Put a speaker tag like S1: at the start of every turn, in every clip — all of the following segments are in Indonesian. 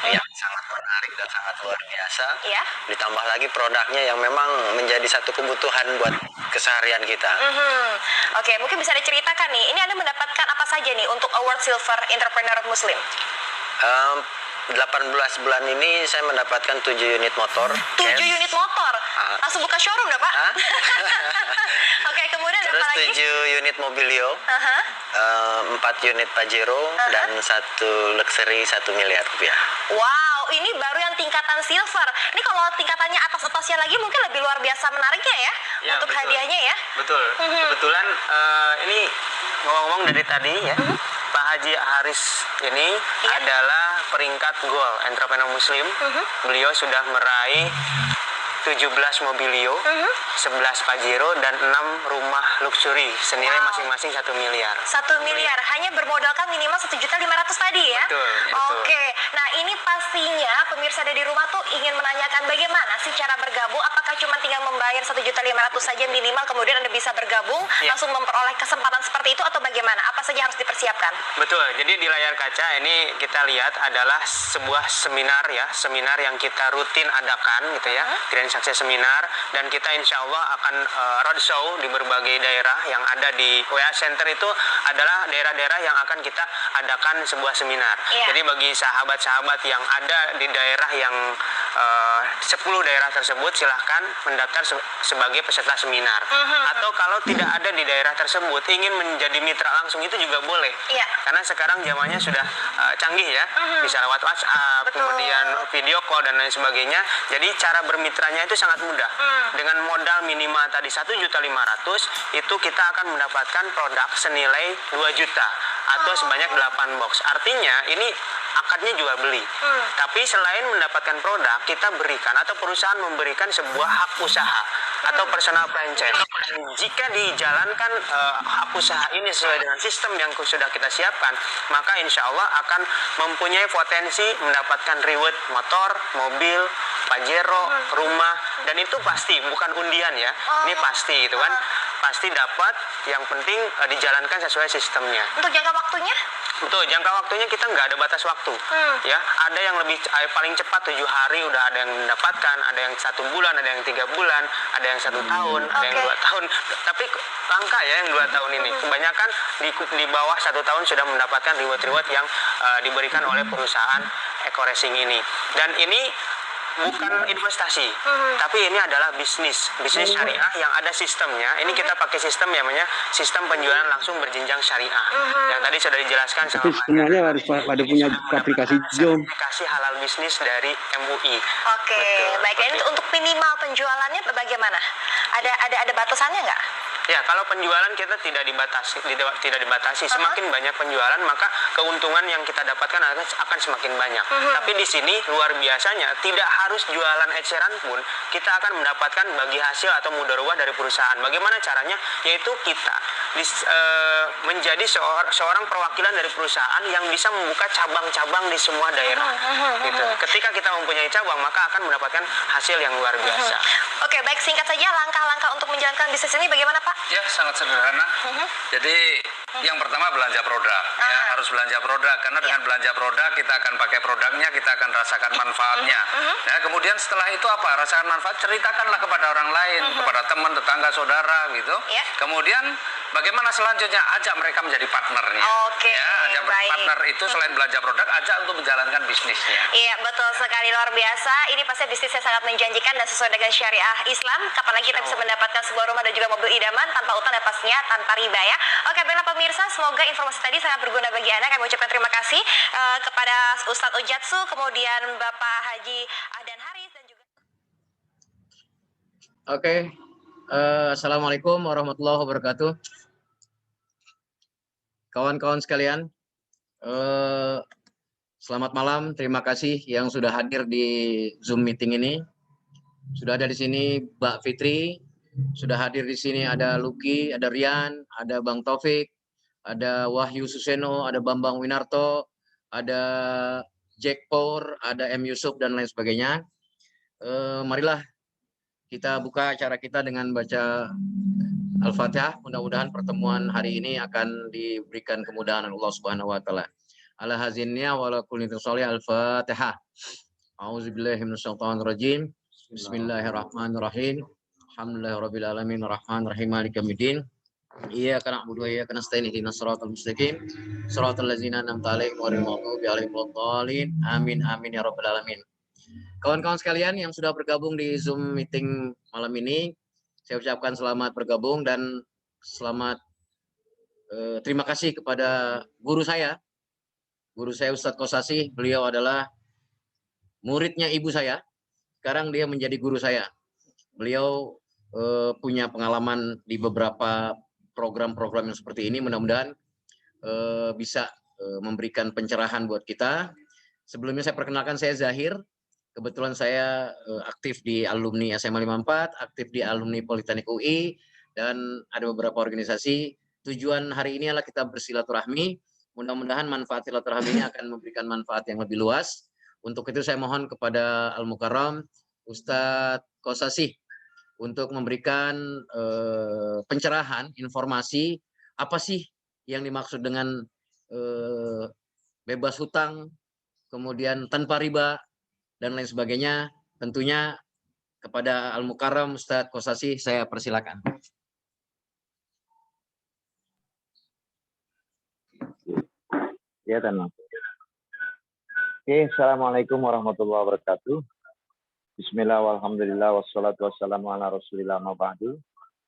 S1: yang sangat menarik dan sangat luar biasa.
S2: Iya.
S1: Ditambah lagi produknya yang memang menjadi satu kebutuhan buat keseharian kita.
S2: Oke, mungkin bisa diceritakan nih, ini Anda mendapatkan apa saja nih untuk Award Silver Entrepreneur Muslim?
S1: 18 bulan ini saya mendapatkan 7 unit motor.
S2: 7 unit motor? Langsung buka showroom dah, Pak? Oke, kemudian
S1: terus
S2: apa lagi?
S1: 7 unit Mobilio, 4 unit Pajero, dan 1 luxury 1 miliar rupiah.
S2: Wow, ini baru yang tingkatan silver. Ini kalau tingkatannya atas-atasnya lagi mungkin lebih luar biasa menariknya ya, untuk betul. Hadiahnya ya.
S1: Betul. Kebetulan ini ngomong-ngomong dari tadi ya, Pak Haji Haris ini adalah peringkat gold entrepreneur Muslim. Beliau sudah meraih 17 Mobilio, 11 Pajero, dan 6 rumah luxury senilai masing-masing 1 miliar.
S2: 1 miliar, hanya bermodalkan minimal 1.500.000 tadi ya?
S1: Betul.
S2: Oke, nah ini pastinya pemirsa dari rumah tuh ingin menanyakan bagaimana sih cara bergabung? Apakah cuma tinggal membayar 1.500.000 saja minimal, kemudian Anda bisa bergabung, langsung memperoleh kesempatan seperti itu, atau bagaimana? Apa saja harus dipersiapkan?
S1: Betul, jadi di layar kaca ini kita lihat adalah sebuah seminar ya, seminar yang kita rutin adakan gitu ya, Grand Success Seminar, dan kita insya Allah akan roadshow di berbagai daerah yang ada di WA Center. Itu adalah daerah-daerah yang akan kita adakan sebuah seminar. Jadi bagi sahabat-sahabat yang ada di daerah yang 10 daerah tersebut, silahkan mendaftar sebagai peserta seminar. Atau kalau tidak ada di daerah tersebut, ingin menjadi mitra langsung, itu juga boleh. Karena sekarang zamannya sudah canggih ya, bisa lewat WhatsApp, kemudian video call dan lain sebagainya. Jadi cara bermitranya itu sangat mudah. Dengan modal minimal tadi 1.500.000, itu kita akan mendapatkan produk senilai 2 juta atau sebanyak 8 box. Artinya ini akadnya jual beli. Tapi selain mendapatkan produk, kita berikan atau perusahaan memberikan sebuah hak usaha atau personal franchise. Jika dijalankan hak usaha ini sesuai dengan sistem yang sudah kita siapkan, maka insya Allah akan mempunyai potensi mendapatkan reward motor, mobil, Pajero, rumah, dan itu pasti, bukan undian ya, ini pasti gitu kan, pasti dapat. Yang penting dijalankan sesuai sistemnya.
S2: Untuk jangka waktunya?
S1: Betul, jangka waktunya kita nggak ada batas waktu. Ya, ada yang lebih paling cepat 7 hari udah ada yang mendapatkan, ada yang 1 bulan, ada yang 3 bulan, ada yang 1 tahun, ada yang 2 tahun. Tapi langka ya yang 2 tahun ini. Kebanyakan di bawah 1 tahun sudah mendapatkan reward-reward yang diberikan oleh perusahaan Eco Racing ini. Dan ini bukan investasi, tapi ini adalah bisnis syariah yang ada sistemnya. Ini kita pakai sistem yang namanya sistem penjualan langsung berjenjang syariah. Yang tadi sudah dijelaskan sama
S3: Pak. Semuanya harus pada punya aplikasi Zoom.
S1: Aplikasi halal bisnis dari MUI.
S2: Oke, baik. Dan untuk minimal penjualannya bagaimana? Ada batasannya nggak?
S1: Ya, kalau penjualan kita tidak dibatasi. Semakin banyak penjualan, maka keuntungan yang kita dapatkan akan semakin banyak. Tapi di sini luar biasanya, tidak harus jualan eceran pun kita akan mendapatkan bagi hasil atau mudharabah dari perusahaan. Bagaimana caranya? Yaitu kita menjadi seorang perwakilan dari perusahaan yang bisa membuka cabang-cabang di semua daerah. Gitu. Ketika kita mempunyai cabang, maka akan mendapatkan hasil yang luar biasa.
S2: Oke, baik, singkat saja langkah-langkah untuk menjalankan bisnis ini bagaimana, Pak?
S4: Ya, sangat sederhana. Jadi yang pertama belanja produk. Ya, harus belanja produk, karena dengan belanja produk kita akan pakai produknya, kita akan rasakan manfaatnya. Ya, kemudian setelah itu apa? Rasakan manfaat, ceritakanlah kepada orang lain, kepada teman, tetangga, saudara gitu. Kemudian bagaimana selanjutnya? Ajak mereka menjadi partnernya.
S2: Oke,
S4: ya, ajak partner itu selain belanja produk, ajak untuk menjalankan bisnisnya.
S2: Iya, betul sekali, luar biasa. Ini pasti bisnisnya sangat menjanjikan dan sesuai dengan syariah Islam. Kapan lagi kita bisa mendapatkan sebuah rumah dan juga mobil idaman tanpa utang dan pastinya tanpa riba ya. Oke, baiklah pemirsa, semoga informasi tadi sangat berguna bagi Anda. Kami ucapkan terima kasih kepada Ustadz Ujatsu, kemudian Bapak Haji Ahdan Haris dan juga.
S3: Oke. Assalamualaikum warahmatullahi wabarakatuh. Kawan-kawan sekalian, selamat malam. Terima kasih yang sudah hadir di Zoom meeting ini. Sudah ada di sini Mbak Fitri, sudah hadir di sini ada Luki, ada Rian, ada Bang Taufik, ada Wahyu Suseno, ada Bambang Winarto, ada Jack Power, ada M Yusuf dan lain sebagainya. Marilah kita buka acara kita dengan baca Al-Fatihah. Mudah-mudahan pertemuan hari ini akan diberikan kemudahan oleh Allah Subhanahu wa taala. ala hazinnya wa ala kulli sholih. Al-Fatihah. A'udzubillahi minasyaitonir rajim. Bismillahirrahmanirrahim. Alhamdulillahirabbil alamin arrahmanir rahim maliki yaumiddin. Iyyaka na'budu wa iyyaka nasta'in ihdinas siratal mustaqim. Shiratal ladzina an'amta 'alaihim ghairil maghdubi 'alaihim waladdallin. Amin amin ya rabbal alamin. Kawan-kawan sekalian yang sudah bergabung di Zoom meeting malam ini, saya ucapkan selamat bergabung dan selamat terima kasih kepada guru saya Ustadz Kosasi. Beliau adalah muridnya ibu saya. Sekarang dia menjadi guru saya. Beliau punya pengalaman di beberapa program-program yang seperti ini. Mudah-mudahan bisa memberikan pencerahan buat kita. Sebelumnya saya perkenalkan, saya Zahir. Kebetulan saya aktif di alumni SMA 54, aktif di alumni Politeknik UI, dan ada beberapa organisasi. Tujuan hari ini adalah kita bersilaturahmi. Mudah-mudahan manfaat silaturahmi ini akan memberikan manfaat yang lebih luas. Untuk itu saya mohon kepada Al-Mukarram Ustadz Kosasi untuk memberikan pencerahan, informasi apa sih yang dimaksud dengan bebas hutang, kemudian tanpa riba, dan lain sebagainya. Tentunya kepada Al-Mukarram Ustadz Kosasi saya persilakan.
S5: Ya, tenang. Oke, Assalamualaikum warahmatullahi wabarakatuh. Bismillah, walhamdulillah, wassalatu wassalamu ala rasulillah ma'ba'du.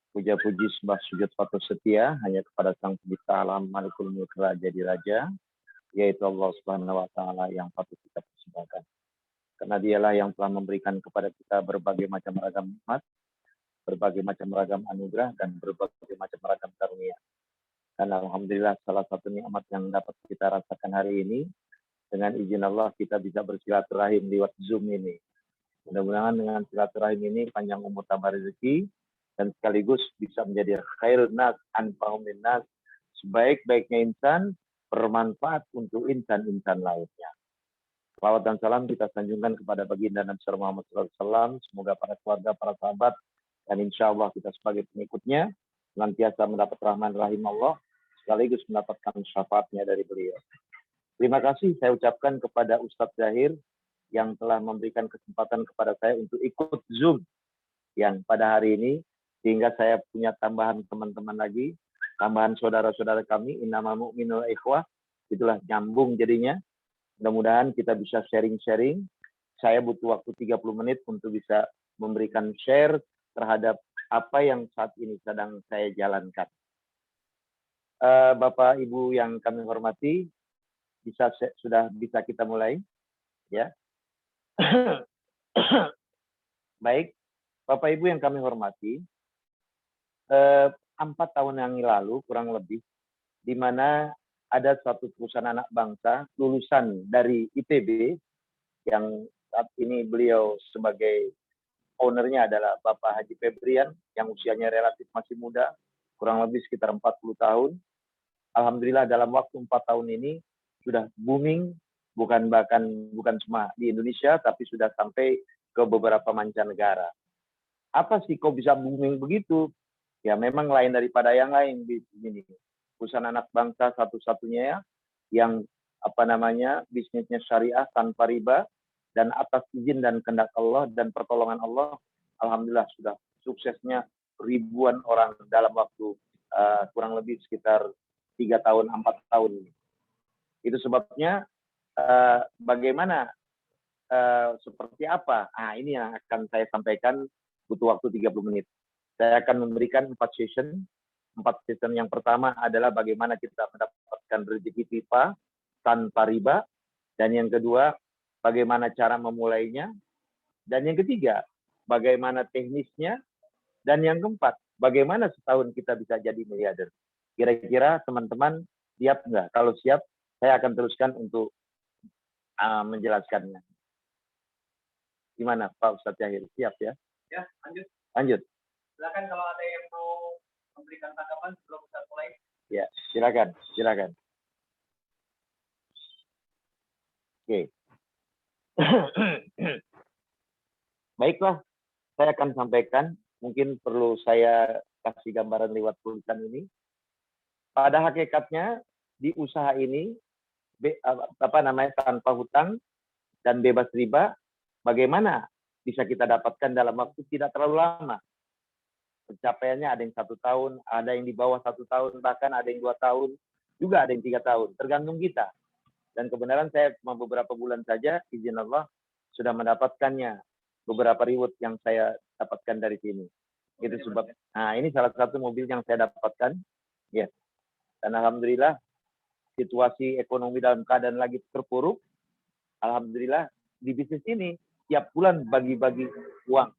S5: Puja-puji sembah sujud patuh setia hanya kepada Sang Pencipta alam Malikul Mulk Raja di Raja, yaitu Allah Subhanahu wa Ta'ala yang patut kita persembahkan. Karena dialah yang telah memberikan kepada kita berbagai macam ragam nikmat, berbagai macam ragam anugerah, dan berbagai macam ragam karunia. Dan alhamdulillah salah satu nikmat yang dapat kita rasakan hari ini, dengan izin Allah kita bisa bersilaturahim lewat Zoom ini. Mudah-mudahan dengan silaturahim ini panjang umur tambah rezeki, dan sekaligus bisa menjadi khairun nas anfa'um linnas, sebaik-baiknya insan, bermanfaat untuk insan-insan lainnya. Salawat dan salam kita sanjungkan kepada baginda Nabi Muhammad SAW. Semoga para keluarga, para sahabat, dan insya Allah kita sebagai pengikutnya senantiasa mendapat rahman rahim Allah, sekaligus mendapatkan syafaatnya dari beliau. Terima kasih saya ucapkan kepada Ustadz Zahir yang telah memberikan kesempatan kepada saya untuk ikut Zoom yang pada hari ini, sehingga saya punya tambahan teman-teman lagi, tambahan saudara-saudara kami, innama mu'minul ikhwah, itulah nyambung jadinya. Mudah-mudahan kita bisa sharing-sharing. Saya butuh waktu 30 menit untuk bisa memberikan share terhadap apa yang saat ini sedang saya jalankan. Bapak Ibu yang kami hormati, sudah bisa kita mulai, ya. Baik, Bapak Ibu yang kami hormati, 4 tahun yang lalu kurang lebih, di mana ada suatu perusahaan anak bangsa lulusan dari ITB yang saat ini beliau sebagai ownernya adalah Bapak Haji Febrian yang usianya relatif masih muda, kurang lebih sekitar 40 tahun. Alhamdulillah dalam waktu 4 tahun ini sudah booming, bukan cuma di Indonesia, tapi sudah sampai ke beberapa mancanegara. Apa sih kok bisa booming begitu? Ya memang lain daripada yang lain di sini. Perusahaan anak bangsa satu-satunya ya, yang bisnisnya syariah tanpa riba, dan atas izin dan kehendak Allah dan pertolongan Allah, alhamdulillah sudah suksesnya ribuan orang dalam waktu kurang lebih sekitar 3 tahun, 4 tahun ini. Itu sebabnya bagaimana, seperti apa? Ini yang akan saya sampaikan, butuh waktu 30 menit. Saya akan memberikan 4 session. 4 session yang pertama adalah bagaimana kita mendapatkan rezeki pipa tanpa riba. Dan yang kedua, bagaimana cara memulainya. Dan yang ketiga, bagaimana teknisnya. Dan yang keempat, bagaimana setahun kita bisa jadi miliarder. Kira-kira teman-teman siap nggak? Kalau siap, saya akan teruskan untuk menjelaskannya. Gimana Pak Ustadz Zahir? Siap ya?
S1: Ya, lanjut.
S5: Lanjut.
S1: Silakan kalau ada yang mau memberikan tanggapan sebelum kita mulai.
S5: Ya, silakan. Oke. Baiklah, saya akan sampaikan. Mungkin perlu saya kasih gambaran lewat tulisan ini. Pada hakikatnya, di usaha ini, tanpa hutang dan bebas riba, bagaimana bisa kita dapatkan dalam waktu tidak terlalu lama. Pencapaiannya ada yang 1 tahun, ada yang di bawah 1 tahun, bahkan ada yang 2 tahun, juga ada yang 3 tahun, tergantung kita. Dan kebenaran saya cuma beberapa bulan saja, izin Allah, sudah mendapatkannya beberapa reward yang saya dapatkan dari sini. Itu sebab, nah ini salah satu mobil yang saya dapatkan, ya. Dan alhamdulillah situasi ekonomi dalam keadaan lagi terpuruk, alhamdulillah di bisnis ini tiap bulan bagi-bagi uang.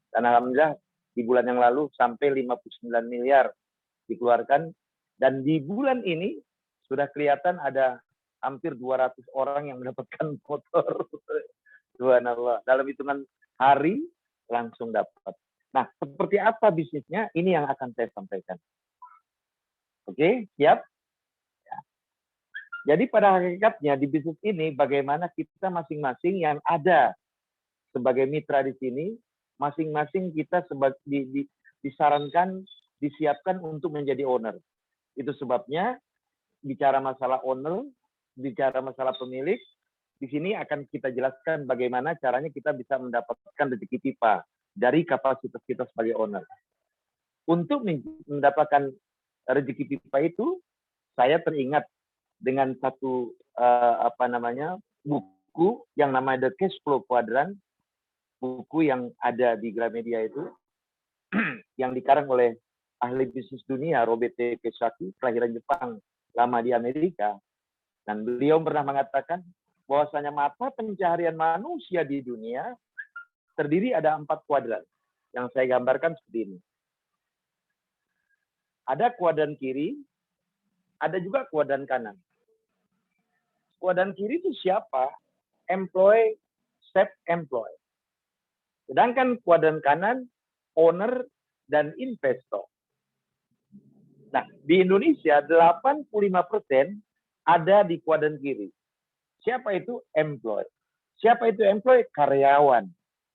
S5: Dan alhamdulillah di bulan yang lalu sampai 59 miliar dikeluarkan, dan di bulan ini sudah kelihatan ada hampir 200 orang yang mendapatkan motor. Subhanallah. Dalam hitungan hari langsung dapat. Nah, seperti apa bisnisnya? Ini yang akan saya sampaikan. Oke, siap? Ya. Jadi pada hakikatnya di bisnis ini bagaimana kita masing-masing yang ada sebagai mitra di sini, masing-masing kita disarankan, disiapkan untuk menjadi owner. Itu sebabnya bicara masalah owner, bicara masalah pemilik, di sini akan kita jelaskan bagaimana caranya kita bisa mendapatkan rezeki pipa dari kapasitas kita sebagai owner. Untuk mendapatkan rezeki pipa itu, saya teringat dengan satu buku yang namanya The Cash Flow Quadrant, buku yang ada di Gramedia itu, yang dikarang oleh ahli bisnis dunia Robert T. Kiyosaki, kelahiran Jepang, lama di Amerika. Dan beliau pernah mengatakan bahwasanya mata pencaharian manusia di dunia terdiri ada 4 kuadran yang saya gambarkan seperti ini. Ada kuadran kiri, ada juga kuadran kanan. Kuadran kiri itu siapa? Employee, self-employed. Sedangkan kuadran kanan, owner dan investor. Nah, di Indonesia 85% ada di kuadran kiri. Siapa itu? Employee. Siapa itu employee? Karyawan.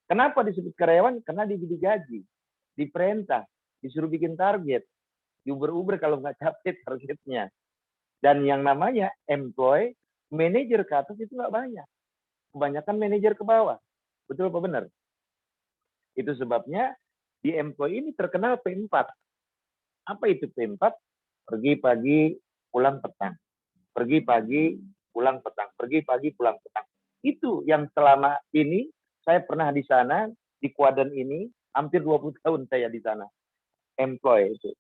S5: Kenapa disebut karyawan? Karena diberi gaji, diperintah, disuruh bikin target, diuber-uber kalau nggak capai targetnya. Dan yang namanya employee, manajer ke atas itu nggak banyak. Kebanyakan manajer ke bawah. Betul apa benar? Itu sebabnya di employee ini terkenal P4. Apa itu P4? Pergi pagi, pulang petang. Pergi pagi, pulang petang. Pergi pagi, pulang petang. Itu yang selama ini saya pernah di sana, di kuadran ini, hampir 20 tahun saya di sana. Employee itu.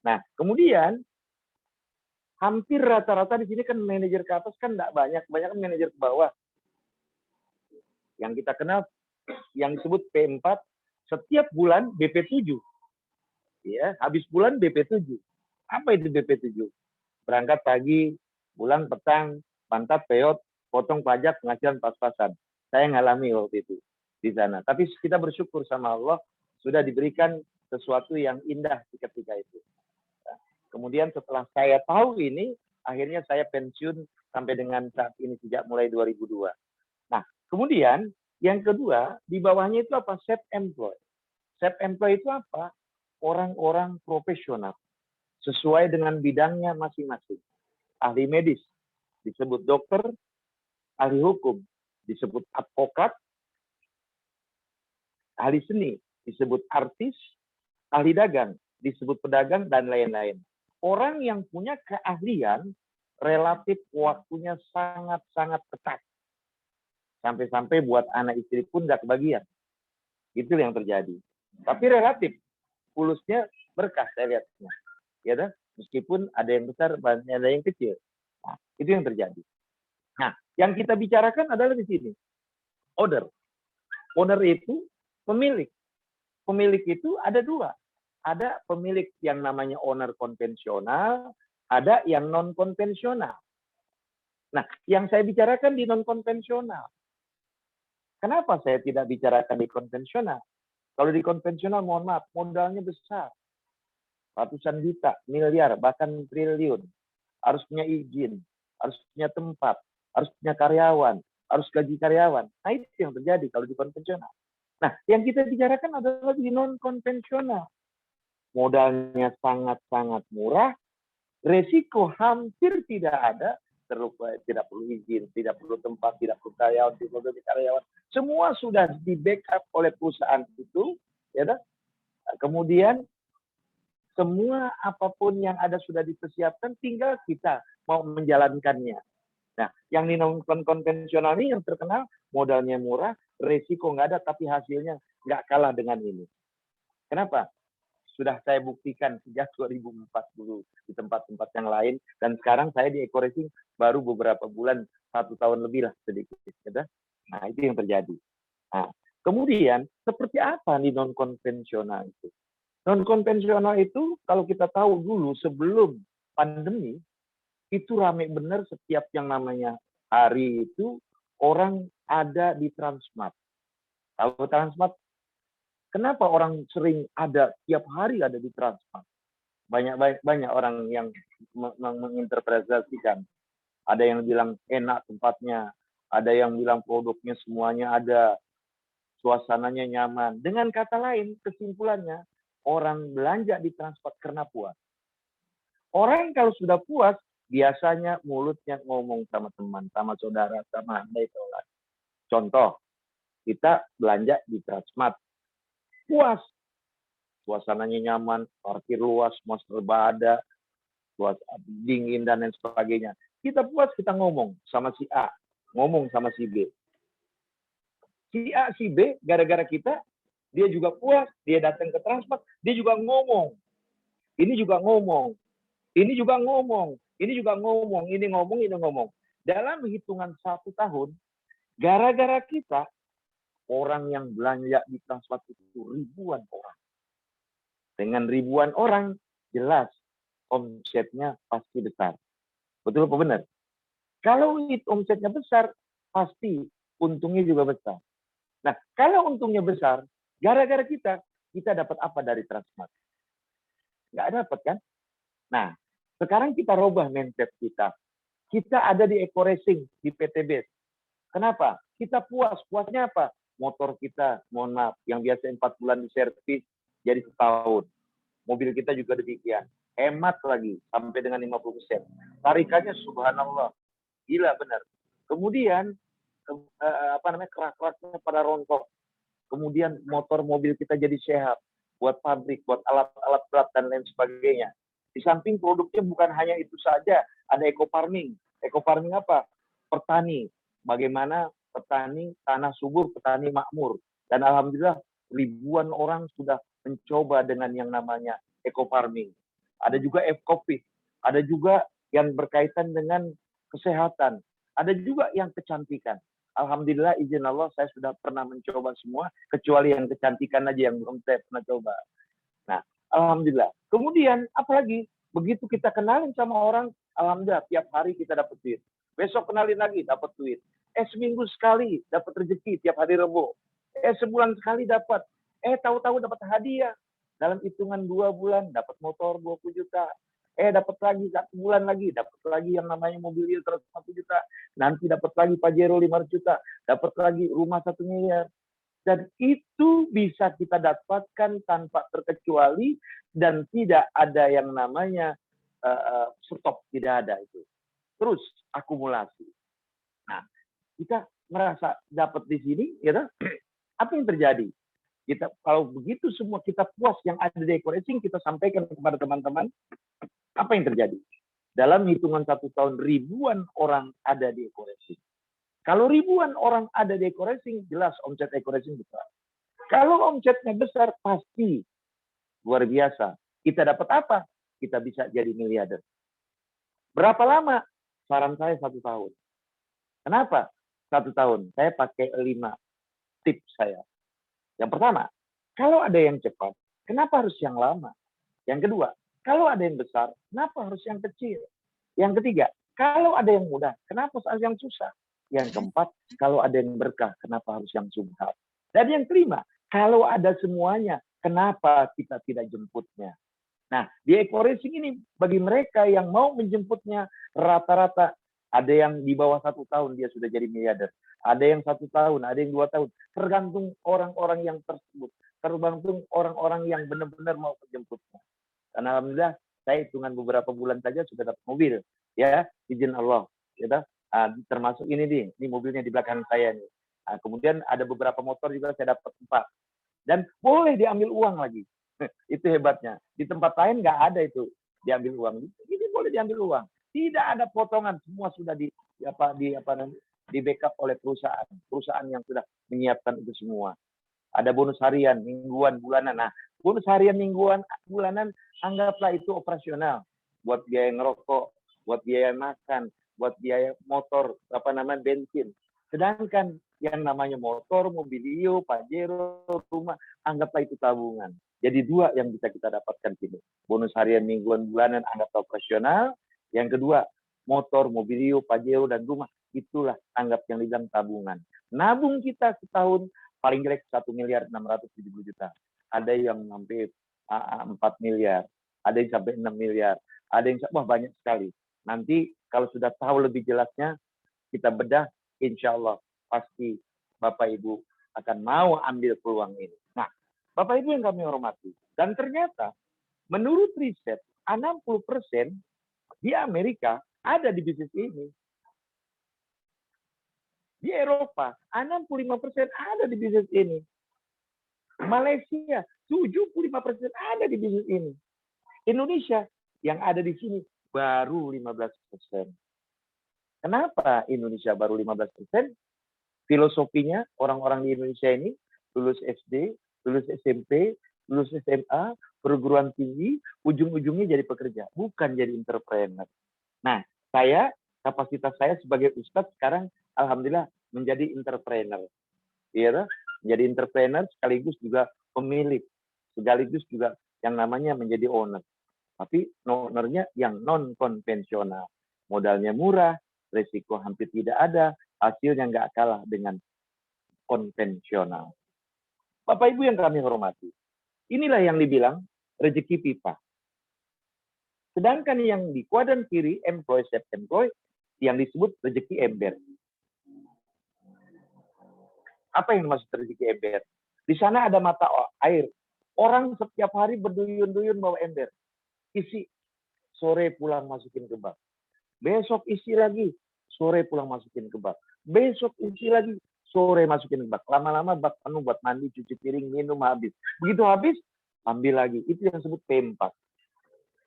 S5: Nah, kemudian hampir rata-rata di sini kan manajer ke atas kan enggak banyak. Banyak kan manajer ke bawah. Yang kita kenal, yang disebut P4, setiap bulan BP7. Ya, habis bulan BP7. Apa itu BP7? Berangkat pagi, pulang petang, pantat peot, potong pajak, penghasilan pas-pasan. Saya ngalami waktu itu di sana. Tapi kita bersyukur sama Allah sudah diberikan sesuatu yang indah ketika itu. Kemudian setelah saya tahu ini, akhirnya saya pensiun sampai dengan saat ini sejak mulai 2002. Nah, kemudian yang kedua, di bawahnya itu apa? Self-employed. Self-employed itu apa? Orang-orang profesional. Sesuai dengan bidangnya masing-masing. Ahli medis, disebut dokter. Ahli hukum, disebut advokat. Ahli seni, disebut artis. Ahli dagang, disebut pedagang, dan lain-lain. Orang yang punya keahlian, relatif waktunya sangat-sangat ketat. Sampai-sampai buat anak istri pun nggak kebagian. Itu yang terjadi. Tapi relatif, fulusnya berkah saya lihatnya. Ya dah, meskipun ada yang besar, ada yang kecil. Nah, itu yang terjadi. Nah, yang kita bicarakan adalah di sini. Owner. Owner itu pemilik. Pemilik itu ada 2. Ada pemilik yang namanya owner konvensional, ada yang non-konvensional. Nah, yang saya bicarakan di non-konvensional. Kenapa saya tidak bicarakan di konvensional? Kalau di konvensional, mohon maaf, modalnya besar. Ratusan juta, miliar, bahkan triliun. Harus punya izin, harus punya tempat, harus punya karyawan, harus gaji karyawan. Nah, itu yang terjadi kalau di konvensional. Nah, yang kita bicarakan adalah di non-konvensional. Modalnya sangat-sangat murah, resiko hampir tidak ada, tidak perlu izin, tidak perlu tempat, tidak perlu karyawan, tidak perlu karyawan. Semua sudah di backup oleh perusahaan itu, ya kan? Kemudian semua apapun yang ada sudah dipersiapkan, tinggal kita mau menjalankannya. Nah, yang di non konvensional ini yang terkenal modalnya murah, resiko nggak ada, tapi hasilnya nggak kalah dengan ini. Kenapa? Sudah saya buktikan sejak 2040 di tempat-tempat yang lain, dan sekarang saya di Eco Racing baru beberapa bulan, 1 tahun lebih lah sedikit. Gitu. Nah, itu yang terjadi. Nah, kemudian seperti apa nih non konvensional itu? Non konvensional itu kalau kita tahu dulu sebelum pandemi itu rame benar, setiap yang namanya hari itu orang ada di Transmart. Tahu Transmart? Kenapa orang sering ada tiap hari ada di Transmart? Banyak orang yang menginterpretasikan. Ada yang bilang enak tempatnya, ada yang bilang produknya semuanya ada, suasananya nyaman. Dengan kata lain, kesimpulannya orang belanja di Transmart karena puas. Orang kalau sudah puas, biasanya mulutnya ngomong sama teman, sama saudara, sama andai tolak. Contoh, kita belanja di Transmart, puas, suasananya nyaman, parkir luas, semua serba ada, dingin dan lain sebagainya. Kita puas, kita ngomong sama si A, ngomong sama si B. Si A, si B, gara-gara kita, dia juga puas, dia datang ke Transmart, dia juga ngomong. Ini juga ngomong. Ini juga ngomong. Ini juga ngomong. Ini ngomong, ini ngomong. Dalam hitungan 1 tahun, gara-gara kita, orang yang belanja di Transmart itu ribuan orang. Dengan ribuan orang, jelas omsetnya pasti besar. Betul apa benar? Kalau omsetnya besar, pasti untungnya juga besar. Nah, kalau untungnya besar, gara-gara kita dapat apa dari Transmart? Nggak dapat kan? Nah, sekarang kita rubah mindset kita. Kita ada di Eco Racing, di PTB. Kenapa? Kita puas. Puasnya apa? Motor kita, mohon maaf, yang biasa 4 bulan diservis, jadi setahun. Mobil kita juga demikian. Hemat lagi, sampai dengan 50%. Tarikannya subhanallah. Gila benar. Kemudian, kerak-keraknya pada rontok. Kemudian motor mobil kita jadi sehat. Buat pabrik, buat alat-alat berat, dan lain sebagainya. Di samping produknya bukan hanya itu saja, ada eco farming. Eco farming apa? Petani. Bagaimana petani, tanah subur, petani makmur. Dan alhamdulillah ribuan orang sudah mencoba dengan yang namanya eco farming. Ada juga F-Covid. Ada juga yang berkaitan dengan kesehatan. Ada juga yang kecantikan. Alhamdulillah izin Allah saya sudah pernah mencoba semua, kecuali yang kecantikan aja yang belum saya pernah coba. Nah, alhamdulillah. Kemudian apalagi begitu kita kenalin sama orang, alhamdulillah tiap hari kita dapat duit. Besok kenalin lagi dapat duit. Seminggu sekali dapat rezeki tiap hari Rebo. Sebulan sekali dapat. Tahu-tahu dapat hadiah. Dalam hitungan 2 bulan dapat motor 20 juta. Dapat lagi 1 bulan lagi, dapat lagi yang namanya mobil 101 juta. Nanti dapat lagi Pajero 500 juta. Dapat lagi rumah 1 miliar. Dan itu bisa kita dapatkan tanpa terkecuali dan tidak ada yang namanya stop, tidak ada itu. Terus akumulasi. Nah, kita merasa dapat di sini, ya, apa yang terjadi? Kita kalau begitu semua kita puas yang ada di Eco Racing, kita sampaikan kepada teman-teman, apa yang terjadi? Dalam hitungan 1 tahun ribuan orang ada di Eco Racing. Kalau ribuan orang ada di Eco Racing, jelas omset Eco Racing besar. Kalau omsetnya besar, pasti luar biasa. Kita dapat apa? Kita bisa jadi miliarder. Berapa lama? Saran saya 1 tahun. Kenapa 1 tahun? Saya pakai 5 tips saya. Yang pertama, kalau ada yang cepat, kenapa harus yang lama? Yang kedua, kalau ada yang besar, kenapa harus yang kecil? Yang ketiga, kalau ada yang mudah, kenapa harus yang susah? Yang keempat, kalau ada yang berkah, kenapa harus yang subhat? Dan yang kelima, kalau ada semuanya, kenapa kita tidak jemputnya? Nah, di Eco Racing ini, bagi mereka yang mau menjemputnya, rata-rata ada yang di bawah 1 tahun dia sudah jadi miliarder. Ada yang 1 tahun, ada yang 2 tahun. Tergantung orang-orang yang tersebut. Tergantung orang-orang yang benar-benar mau menjemputnya. Dan alhamdulillah, saya hitungan beberapa bulan saja sudah dapat mobil. Ya, izin Allah. ya, termasuk ini mobilnya di belakang saya nih. Kemudian ada beberapa motor juga saya dapat 4 dan boleh diambil uang lagi. Itu hebatnya. Di tempat lain nggak ada itu diambil uang. Ini boleh diambil uang. Tidak ada potongan, semua sudah di backup oleh perusahaan yang sudah menyiapkan itu semua. Ada bonus harian, mingguan, bulanan. Nah, bonus harian, mingguan, bulanan, anggaplah itu operasional buat biaya ngerokok, buat biaya makan, buat biaya motor, bensin. Sedangkan yang namanya motor, mobilio, pajero, rumah, anggaplah itu tabungan. Jadi 2 yang bisa kita dapatkan sini. Bonus harian, mingguan, bulanan, anggap operasional. Yang kedua, motor, mobilio, pajero, dan rumah. Itulah anggap yang dibilang tabungan. Nabung kita setahun paling jelek 1.670.000.000. Ada yang sampai 4 miliar, ada yang sampai 6 miliar, ada yang banyak sekali. Nanti kalau sudah tahu lebih jelasnya, kita bedah, insya Allah pasti Bapak Ibu akan mau ambil peluang ini. Nah, Bapak Ibu yang kami hormati, dan ternyata menurut riset 60% di Amerika ada di bisnis ini. Di Eropa 65% ada di bisnis ini. Malaysia 75% ada di bisnis ini. Indonesia yang ada di sini baru 15%. Kenapa Indonesia baru 15%? Filosofinya orang-orang di Indonesia ini lulus SD, lulus SMP, lulus SMA, perguruan tinggi, ujung-ujungnya jadi pekerja, bukan jadi entrepreneur. Nah, kapasitas saya sebagai ustadz sekarang alhamdulillah menjadi entrepreneur. Iya, menjadi entrepreneur sekaligus juga pemilik, sekaligus juga yang namanya menjadi owner. Tapi ownernya yang non konvensional. Modalnya murah, risiko hampir tidak ada, hasilnya nggak kalah dengan konvensional. Bapak Ibu yang kami hormati, inilah yang dibilang rezeki pipa. Sedangkan yang di kuadran kiri, employ, self-employ, yang disebut rezeki ember. Apa yang dimaksud rezeki ember? Di sana ada mata air. Orang setiap hari berduyun-duyun bawa ember. Isi, sore pulang masukin ke bak. Besok isi lagi, sore pulang masukin ke bak. Besok isi lagi, sore masukin ke bak. Lama-lama bak penuh buat mandi, cuci piring, minum, habis. Begitu habis, ambil lagi. Itu yang disebut P4.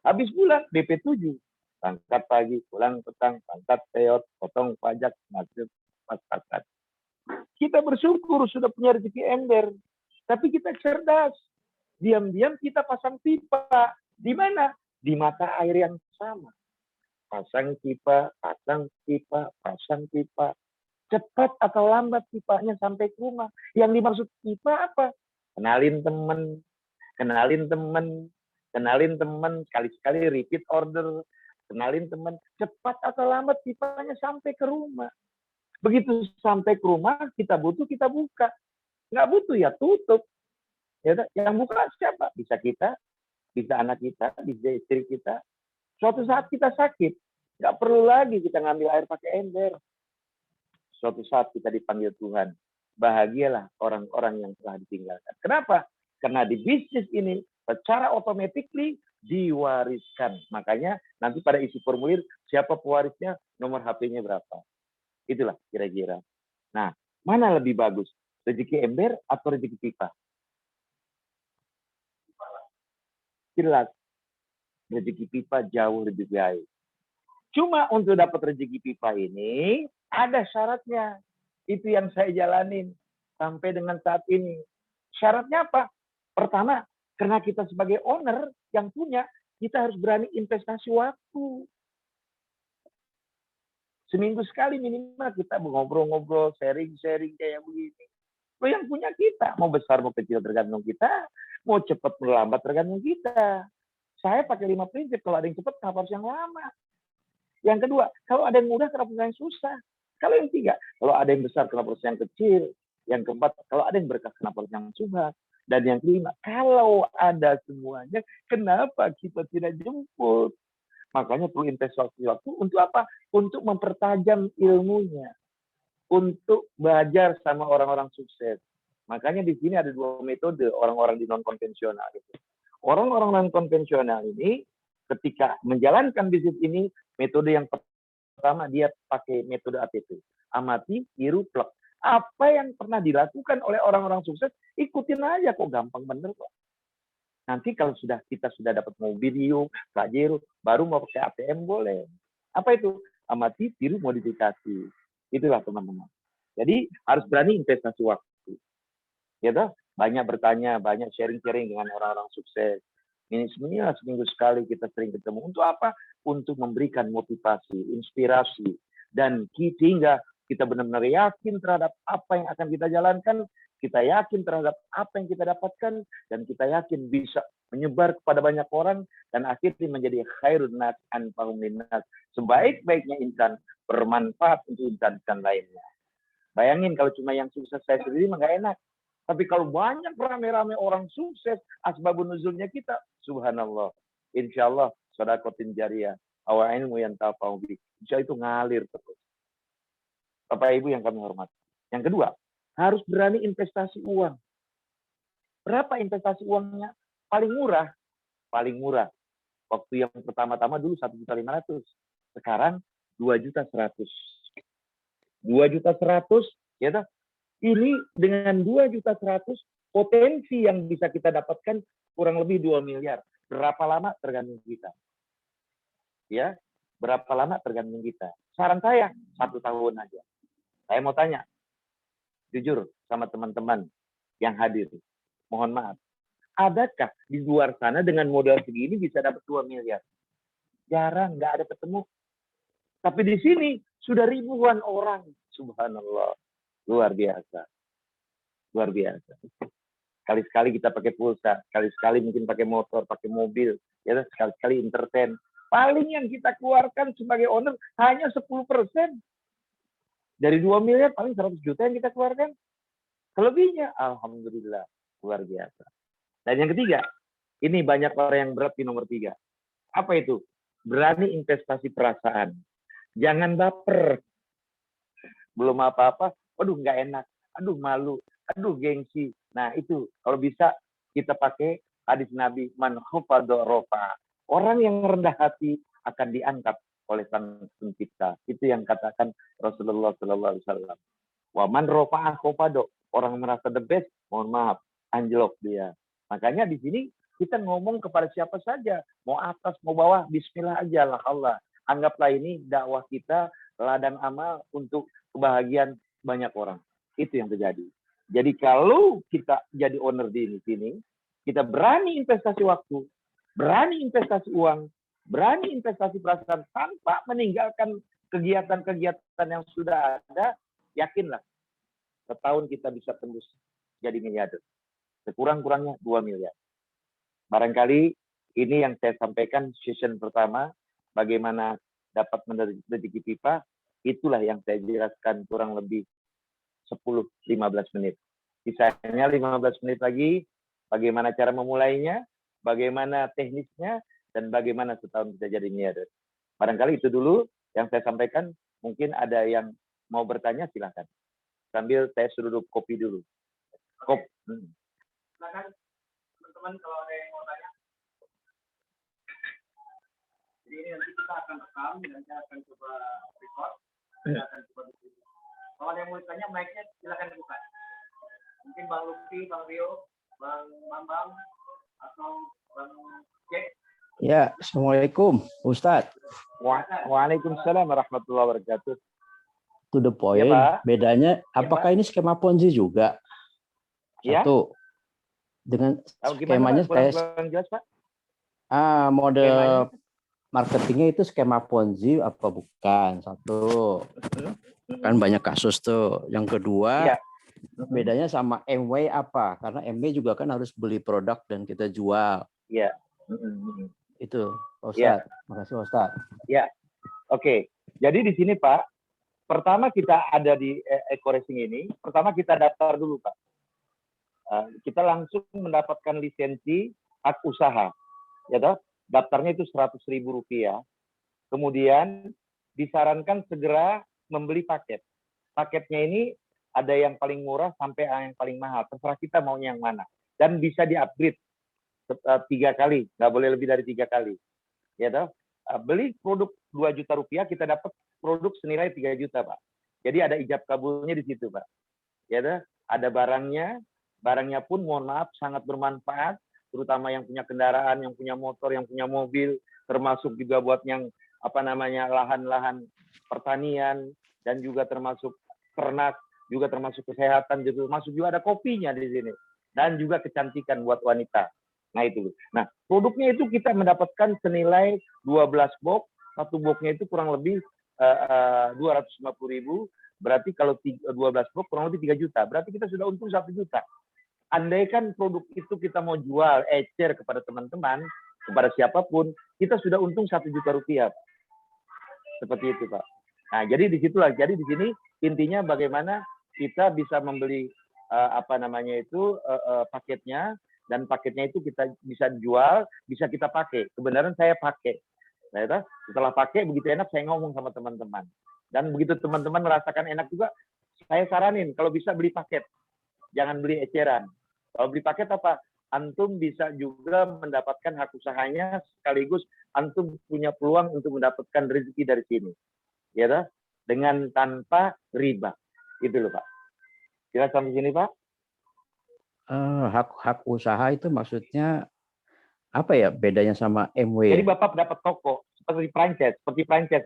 S5: Habis bulan, BP7. Berangkat pagi, pulang petang, pangkat peot, potong pajak, macet, pas-pasan. Kita bersyukur sudah punya rezeki ember. Tapi kita cerdas. Diam-diam kita pasang pipa. Di mana? Di mata air yang sama. Pasang pipa, pasang pipa, pasang pipa. Cepat atau lambat pipanya sampai ke rumah. Yang dimaksud pipa apa? Kenalin teman, kenalin teman, kenalin teman, sekali-sekali repeat order, kenalin teman. Cepat atau lambat pipanya sampai ke rumah. Begitu sampai ke rumah, kita butuh, kita buka. Nggak butuh, ya tutup. Ya, yang buka siapa? Bisa kita, bisa anak kita, bisa istri kita. Suatu saat kita sakit, nggak perlu lagi kita ngambil air pakai ember. Suatu saat kita dipanggil Tuhan. Bahagialah orang-orang yang telah ditinggalkan. Kenapa? Karena di bisnis ini, secara automatically diwariskan. Makanya nanti pada isi formulir, siapa pewarisnya, nomor HP-nya berapa. Itulah kira-kira. Nah, mana lebih bagus? Rezeki ember atau rezeki pipa? Jelas, rezeki pipa jauh lebih baik. Cuma untuk dapat rezeki pipa ini, ada syaratnya. Itu yang saya jalanin sampai dengan saat ini. Syaratnya apa? Pertama, karena kita sebagai owner yang punya, kita harus berani investasi waktu. Seminggu sekali minimal kita ngobrol-ngobrol, sharing-sharing kayak begini. Lo yang punya kita, mau besar mau kecil tergantung kita, mau cepat mau lambat tergantung kita. Saya pakai 5 prinsip, kalau ada yang cepat kenapa harus yang lama? Yang kedua, kalau ada yang mudah kenapa harus yang susah? Kalau yang tiga, kalau ada yang besar kenapa harus yang kecil? Yang keempat, kalau ada yang berkah kenapa harus yang subhat? Dan yang kelima, kalau ada semuanya, kenapa kita tidak jemput? Makanya perlu investasi waktu untuk apa? Untuk mempertajam ilmunya. Untuk belajar sama orang-orang sukses. Makanya di sini ada 2 metode orang-orang di non-konvensional. Orang-orang non-konvensional ini ketika menjalankan bisnis ini, metode yang pertama dia pakai metode ATP. Amati, tiru, plek. Apa yang pernah dilakukan oleh orang-orang sukses, ikutin aja kok, gampang bener kok. Nanti kalau kita sudah dapat mobilium, Pajero, baru mau pakai ATM boleh. Apa itu? Amati, tiru, modifikasi. Itulah teman-teman. Jadi harus berani investasi waktu. Ya toh? Banyak bertanya, banyak sharing-sharing dengan orang-orang sukses. Ini sebenarnya seminggu sekali kita sering ketemu. Untuk apa? Untuk memberikan motivasi, inspirasi, dan hingga kita benar-benar yakin terhadap apa yang akan kita jalankan, kita yakin terhadap apa yang kita dapatkan, dan kita yakin bisa menyebar kepada banyak orang, dan akhirnya menjadi khairun nas anfa'um linnas. Sebaik-baiknya insan, bermanfaat untuk insan-insan lainnya. Bayangin kalau cuma yang sukses saya sendiri, mah nggak enak. Tapi kalau banyak rame-rame orang sukses, asbabun nuzulnya kita, subhanallah. Insya Allah, sodakotin jariyah, awa ilmu yang tafa'u bi. Insya Allah itu ngalir terus. Bapak Ibu yang kami hormati. Yang kedua, harus berani investasi uang. Berapa investasi uangnya? Paling murah. Paling murah. Waktu yang pertama-tama dulu 1.500.000. Sekarang 2.100.000. 2.100.000, ya toh? Ini dengan 2.100.000 potensi yang bisa kita dapatkan kurang lebih 2 miliar. Berapa lama tergantung kita. Ya, berapa lama tergantung kita. Saran saya 1 tahun aja. Saya mau tanya, jujur sama teman-teman yang hadir, mohon maaf, adakah di luar sana dengan modal segini bisa dapat 2 miliar? Jarang, nggak ada ketemu. Tapi di sini sudah ribuan orang, subhanallah, luar biasa, luar biasa. Sekali-sekali kita pakai pulsa, sekali-sekali mungkin pakai motor, pakai mobil, ya sekali-sekali entertain. Paling yang kita keluarkan sebagai owner hanya 10%. Dari 2 miliar paling 100 juta yang kita keluarkan. Selebihnya, alhamdulillah, luar biasa. Dan yang ketiga, ini banyak orang yang berat di nomor 3. Apa itu? Berani investasi perasaan. Jangan baper. Belum apa-apa, aduh nggak enak, aduh malu, aduh gengsi. Nah itu, kalau bisa kita pakai hadis Nabi, man khufada rofa. Orang yang rendah hati akan diangkat oleh Sang Pencipta. Itu yang katakan Rasulullah SAW. Wa man rofa'ah khufado. Orang merasa the best, mohon maaf, anjlok dia. Makanya di sini kita ngomong kepada siapa saja, mau atas, mau bawah, bismillah aja lah Allah. Anggaplah ini dakwah kita, ladang amal untuk kebahagiaan banyak orang. Itu yang terjadi. Jadi kalau kita jadi owner di sini, kita berani investasi waktu, berani investasi uang, berani investasi perasaan tanpa meninggalkan kegiatan-kegiatan yang sudah ada, yakinlah, setahun kita bisa tembus jadi miliarder. Sekurang-kurangnya 2 miliar. Barangkali ini yang saya sampaikan session pertama, bagaimana dapat mendeteksi pipa, itulah yang saya jelaskan kurang lebih 10-15 menit. Sisanya 15 menit lagi, bagaimana cara memulainya, bagaimana teknisnya, dan bagaimana setahun bisa jadi miliarder. Barangkali itu dulu yang saya sampaikan. Mungkin ada yang mau bertanya, silakan. Sambil saya suruh kopi dulu. Silakan teman-teman kalau ada yang mau tanya. Jadi ini nanti kita akan rekam dan saya akan coba record. Kita akan coba diskusi. Kalau ada yang mau tanya, mic-nya silakan buka. Mungkin Bang Lutfi, Bang Rio, Bang Mambang, atau Bang Jack.
S6: Ya, Assalamualaikum, Ustadz.
S5: Waalaikumsalam warahmatullahi wabarakatuh.
S6: To the point,
S5: ya,
S6: bedanya,
S5: ya,
S6: apakah ini skema Ponzi juga? Satu, dengan skemanya
S5: jelas, Pak?
S6: Model
S5: skemanya
S6: marketingnya itu skema Ponzi apa bukan? Satu, kan banyak kasus tuh. Yang kedua, bedanya sama MW apa? Karena MW juga kan harus beli produk dan kita jual.
S5: Iya.
S6: Itu, Ustadz. Makasih, Ustadz.
S5: Ya, oke. Jadi di sini, Pak, pertama kita ada di Eco-Racing ini, pertama kita daftar dulu, Pak. Kita langsung mendapatkan lisensi hak usaha. Ya toh? Daftarnya itu Rp100.000. Kemudian disarankan segera membeli paket. Paketnya ini ada yang paling murah sampai yang paling mahal. Terserah kita maunya yang mana. Dan bisa di-upgrade 3 kali, nggak boleh lebih dari 3 kali. Ya toh? Beli produk 2 juta rupiah kita dapat produk senilai 3 juta, Pak. Jadi ada ijab kabulnya di situ, Pak. Ya, ada barangnya pun mohon maaf sangat bermanfaat, terutama yang punya kendaraan, yang punya motor, yang punya mobil, termasuk juga buat yang lahan-lahan pertanian, dan juga termasuk ternak, juga termasuk kesehatan, juga masuk juga ada kopinya di sini, dan juga kecantikan buat wanita. Nah itu. Nah produknya itu kita mendapatkan senilai 12 box, satu boxnya itu kurang lebih 250.000. Berarti kalau 12 box kurang lebih 3 juta. Berarti kita sudah untung 1 juta. Andaikan produk itu kita mau jual ecer kepada teman-teman, kepada siapapun, kita sudah untung 1 juta rupiah. Seperti itu, Pak. Nah, jadi disitulah. Jadi di sini intinya bagaimana kita bisa membeli paketnya, dan paketnya itu kita bisa jual, bisa kita pakai. Kebenaran saya pakai. Nah, setelah pakai begitu enak, saya ngomong sama teman-teman. Dan begitu teman-teman merasakan enak juga, saya saranin kalau bisa beli paket, jangan beli eceran. Kalau beli paket apa? Antum bisa juga mendapatkan hak usahanya, sekaligus antum punya peluang untuk mendapatkan rezeki dari sini, ya, dengan tanpa riba. Itu loh, Pak. Kira sampai sini, Pak?
S6: Hak usaha itu maksudnya apa ya bedanya sama MW?
S5: Jadi Bapak dapat toko seperti franchise,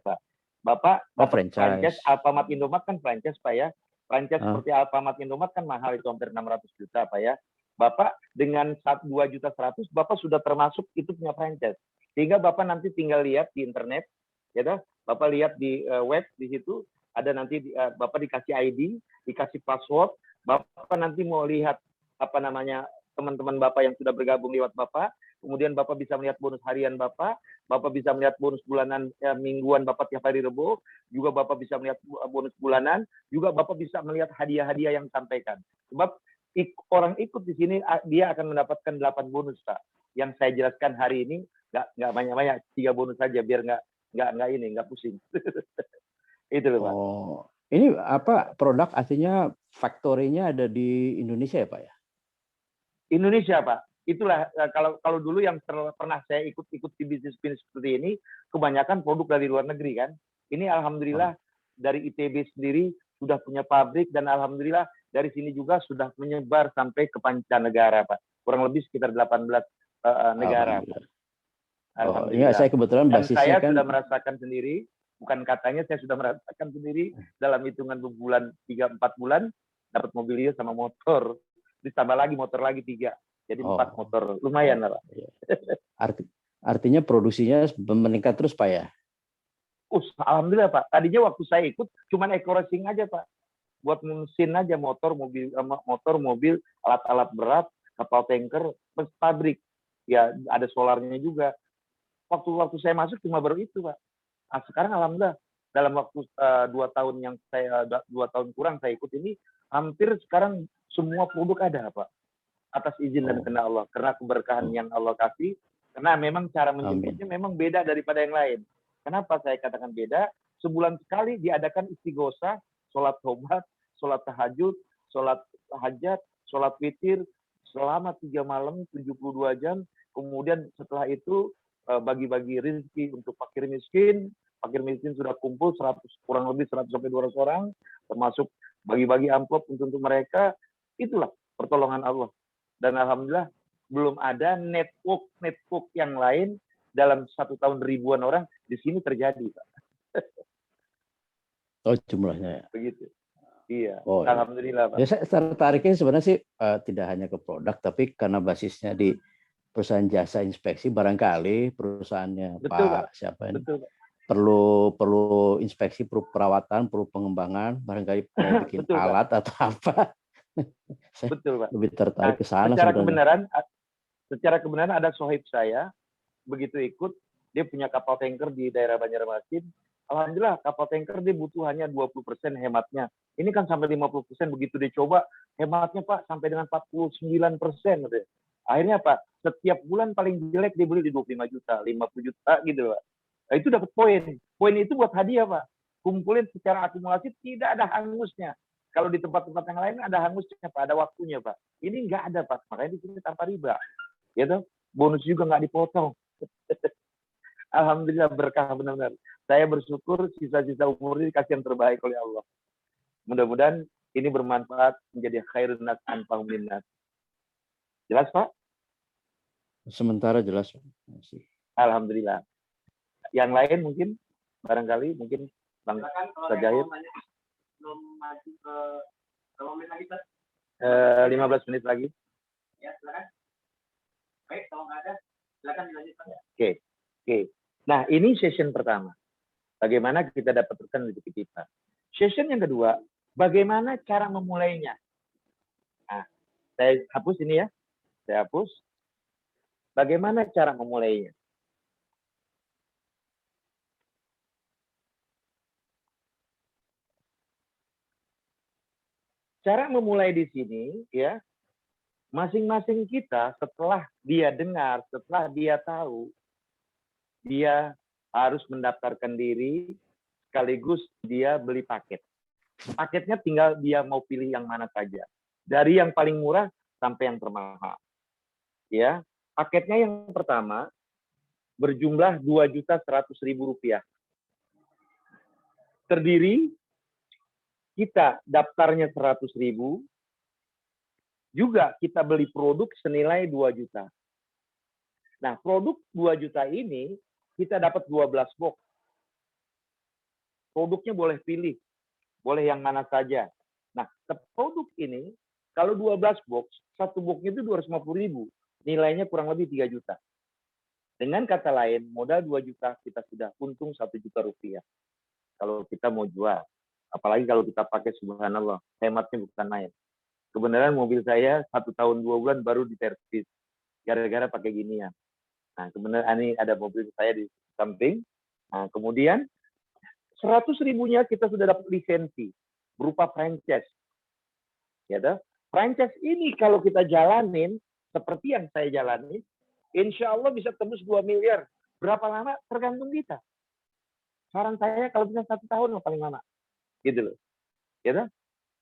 S5: Pak. Bapak dapat franchise Alfamart Indomaret kan franchise, Pak ya. Franchise seperti Alfamart Indomaret kan mahal, itu hampir 600 juta, Pak ya. Bapak dengan 2 juta 100, Bapak sudah termasuk itu punya franchise. Sehingga Bapak nanti tinggal lihat di internet, ya, Bapak lihat di web di situ ada nanti Bapak dikasih ID, dikasih password, Bapak nanti mau lihat teman-teman Bapak yang sudah bergabung lewat Bapak, kemudian Bapak bisa melihat bonus harian Bapak bisa melihat bonus bulanan mingguan Bapak tiap hari Rebo, juga Bapak bisa melihat bonus bulanan, juga Bapak bisa melihat hadiah-hadiah yang disampaikan. Sebab orang ikut di sini dia akan mendapatkan 8 bonus, Pak. Yang saya jelaskan hari ini nggak banyak-banyak, 3 bonus saja biar nggak pusing. Itu loh, Pak.
S6: Oh, ini apa produk aslinya factory-nya ada di Indonesia ya, Pak ya?
S5: Indonesia, Pak. Itulah kalau dulu yang pernah saya ikut di bisnis seperti ini, kebanyakan produk dari luar negeri kan. Ini alhamdulillah dari ITB sendiri sudah punya pabrik, dan alhamdulillah dari sini juga sudah menyebar sampai ke mancanegara, Pak. Kurang lebih sekitar 18 negara, Pak.
S6: Alhamdulillah. Saya kebetulan basisnya
S5: saya
S6: kan
S5: sudah merasakan sendiri, bukan katanya, saya sudah merasakan sendiri dalam hitungan 3-4 bulan dapat mobil sama motor. Ditambah lagi motor lagi 3, jadi 4 motor, lumayan lah, Pak.
S6: Artinya produksinya meningkat terus, Pak ya?
S5: Alhamdulillah, Pak. Tadinya waktu saya ikut cuman eco racing aja, Pak, buat mesin aja, motor, mobil, alat-alat berat, kapal tanker, pabrik, ya ada solarnya juga. Waktu saya masuk cuma baru itu, Pak. Nah, sekarang alhamdulillah dalam waktu 2 tahun 2 tahun kurang saya ikut ini, hampir sekarang semua produk ada, Pak, atas izin dan kehendak Allah, karena keberkahan yang Allah kasih. Karena memang cara menjemputnya memang beda daripada yang lain. Kenapa saya katakan beda? Sebulan sekali diadakan istighosah, sholat tobat, sholat tahajud, sholat hajat, sholat witir selama 3 malam 72 jam. Kemudian setelah itu bagi-bagi rezeki untuk fakir miskin. Fakir miskin sudah kumpul kurang lebih 100 sampai 200 orang, termasuk bagi-bagi amplop untuk mereka. Itulah pertolongan Allah. Dan alhamdulillah belum ada network yang lain dalam 1 tahun ribuan orang di sini terjadi, Pak.
S6: Jumlahnya ya.
S5: Begitu. Iya. Alhamdulillah, Pak.
S6: Ya, saya tertariknya sebenarnya sih tidak hanya ke produk, tapi karena basisnya di perusahaan jasa inspeksi, barangkali perusahaannya
S5: Betul,
S6: Pak
S5: Pak.
S6: siapa ini
S5: Betul, Pak.
S6: perlu inspeksi, perlu perawatan, perlu pengembangan, barangkali mau bikin
S5: Betul,
S6: alat
S5: Pak.
S6: atau apa.
S5: Betul, Pak.
S6: Lebih tertarik ke sana
S5: secara kebenaran ada sohib saya, begitu ikut, dia punya kapal tanker di daerah Banjarmasin. Alhamdulillah kapal tanker dia butuh hanya 20% hematnya. Ini kan sampai 50%, begitu dia coba hematnya, Pak, sampai dengan 49%. Akhirnya Pak, setiap bulan paling jelek dia beli di 25 juta, 50 juta gitu, Pak. Nah, itu dapat poin. Poin itu buat hadiah, Pak. Kumpulin secara akumulasi, tidak ada hangusnya. Kalau di tempat-tempat yang lain ada hangusnya, Pak, ada waktunya, Pak. Ini nggak ada, Pak. Makanya di sini tanpa riba. Gitu. Bonus juga nggak dipotong. Alhamdulillah berkah benar-benar. Saya bersyukur sisa-sisa umur ini dikasih yang terbaik oleh Allah. Mudah-mudahan ini bermanfaat menjadi khairun nas anfa'um linnas. Jelas, Pak?
S6: Sementara jelas.
S5: Alhamdulillah. Yang lain mungkin barangkali mungkin Bang Sajahid. 15 menit lagi. Ya, silakan. Baik, kalau nggak ada, silakan dilanjutkan. Oke. Nah, ini session pertama. Bagaimana kita dapatkan rezeki kita. Session yang kedua, bagaimana cara memulainya. Nah, saya hapus ini ya. Saya hapus. Bagaimana cara memulainya? Cara memulai di sini ya, masing-masing kita setelah dia dengar, setelah dia tahu, dia harus mendaftarkan diri sekaligus dia beli paket. Paketnya tinggal dia mau pilih yang mana saja. Dari yang paling murah sampai yang termahal. Ya, paketnya yang pertama berjumlah Rp2.100.000. Terdiri kita daftarnya 100.000, juga kita beli produk senilai 2 juta. Nah, produk 2 juta ini kita dapat 12 box. Produknya boleh pilih, boleh yang mana saja. Nah, produk ini kalau 12 box, satu boxnya itu 250.000, nilainya kurang lebih 3 juta. Dengan kata lain, modal 2 juta kita sudah untung 1 juta rupiah. Kalau kita mau jual. Apalagi kalau kita pakai subhanallah, hematnya bukan main. Kebenaran mobil saya 1 tahun 2 bulan baru diservis gara-gara pakai ginian. Nah, kebenaran ini ada mobil saya di samping. Nah, kemudian 100.000-nya kita sudah dapat lisensi berupa franchise. Ya toh? Franchise ini kalau kita jalanin seperti yang saya jalani, insya Allah bisa tembus 2 miliar. Berapa lama? Tergantung kita. Saran saya kalau bisa 1 tahun paling lama. Gitu loh. Ya toh?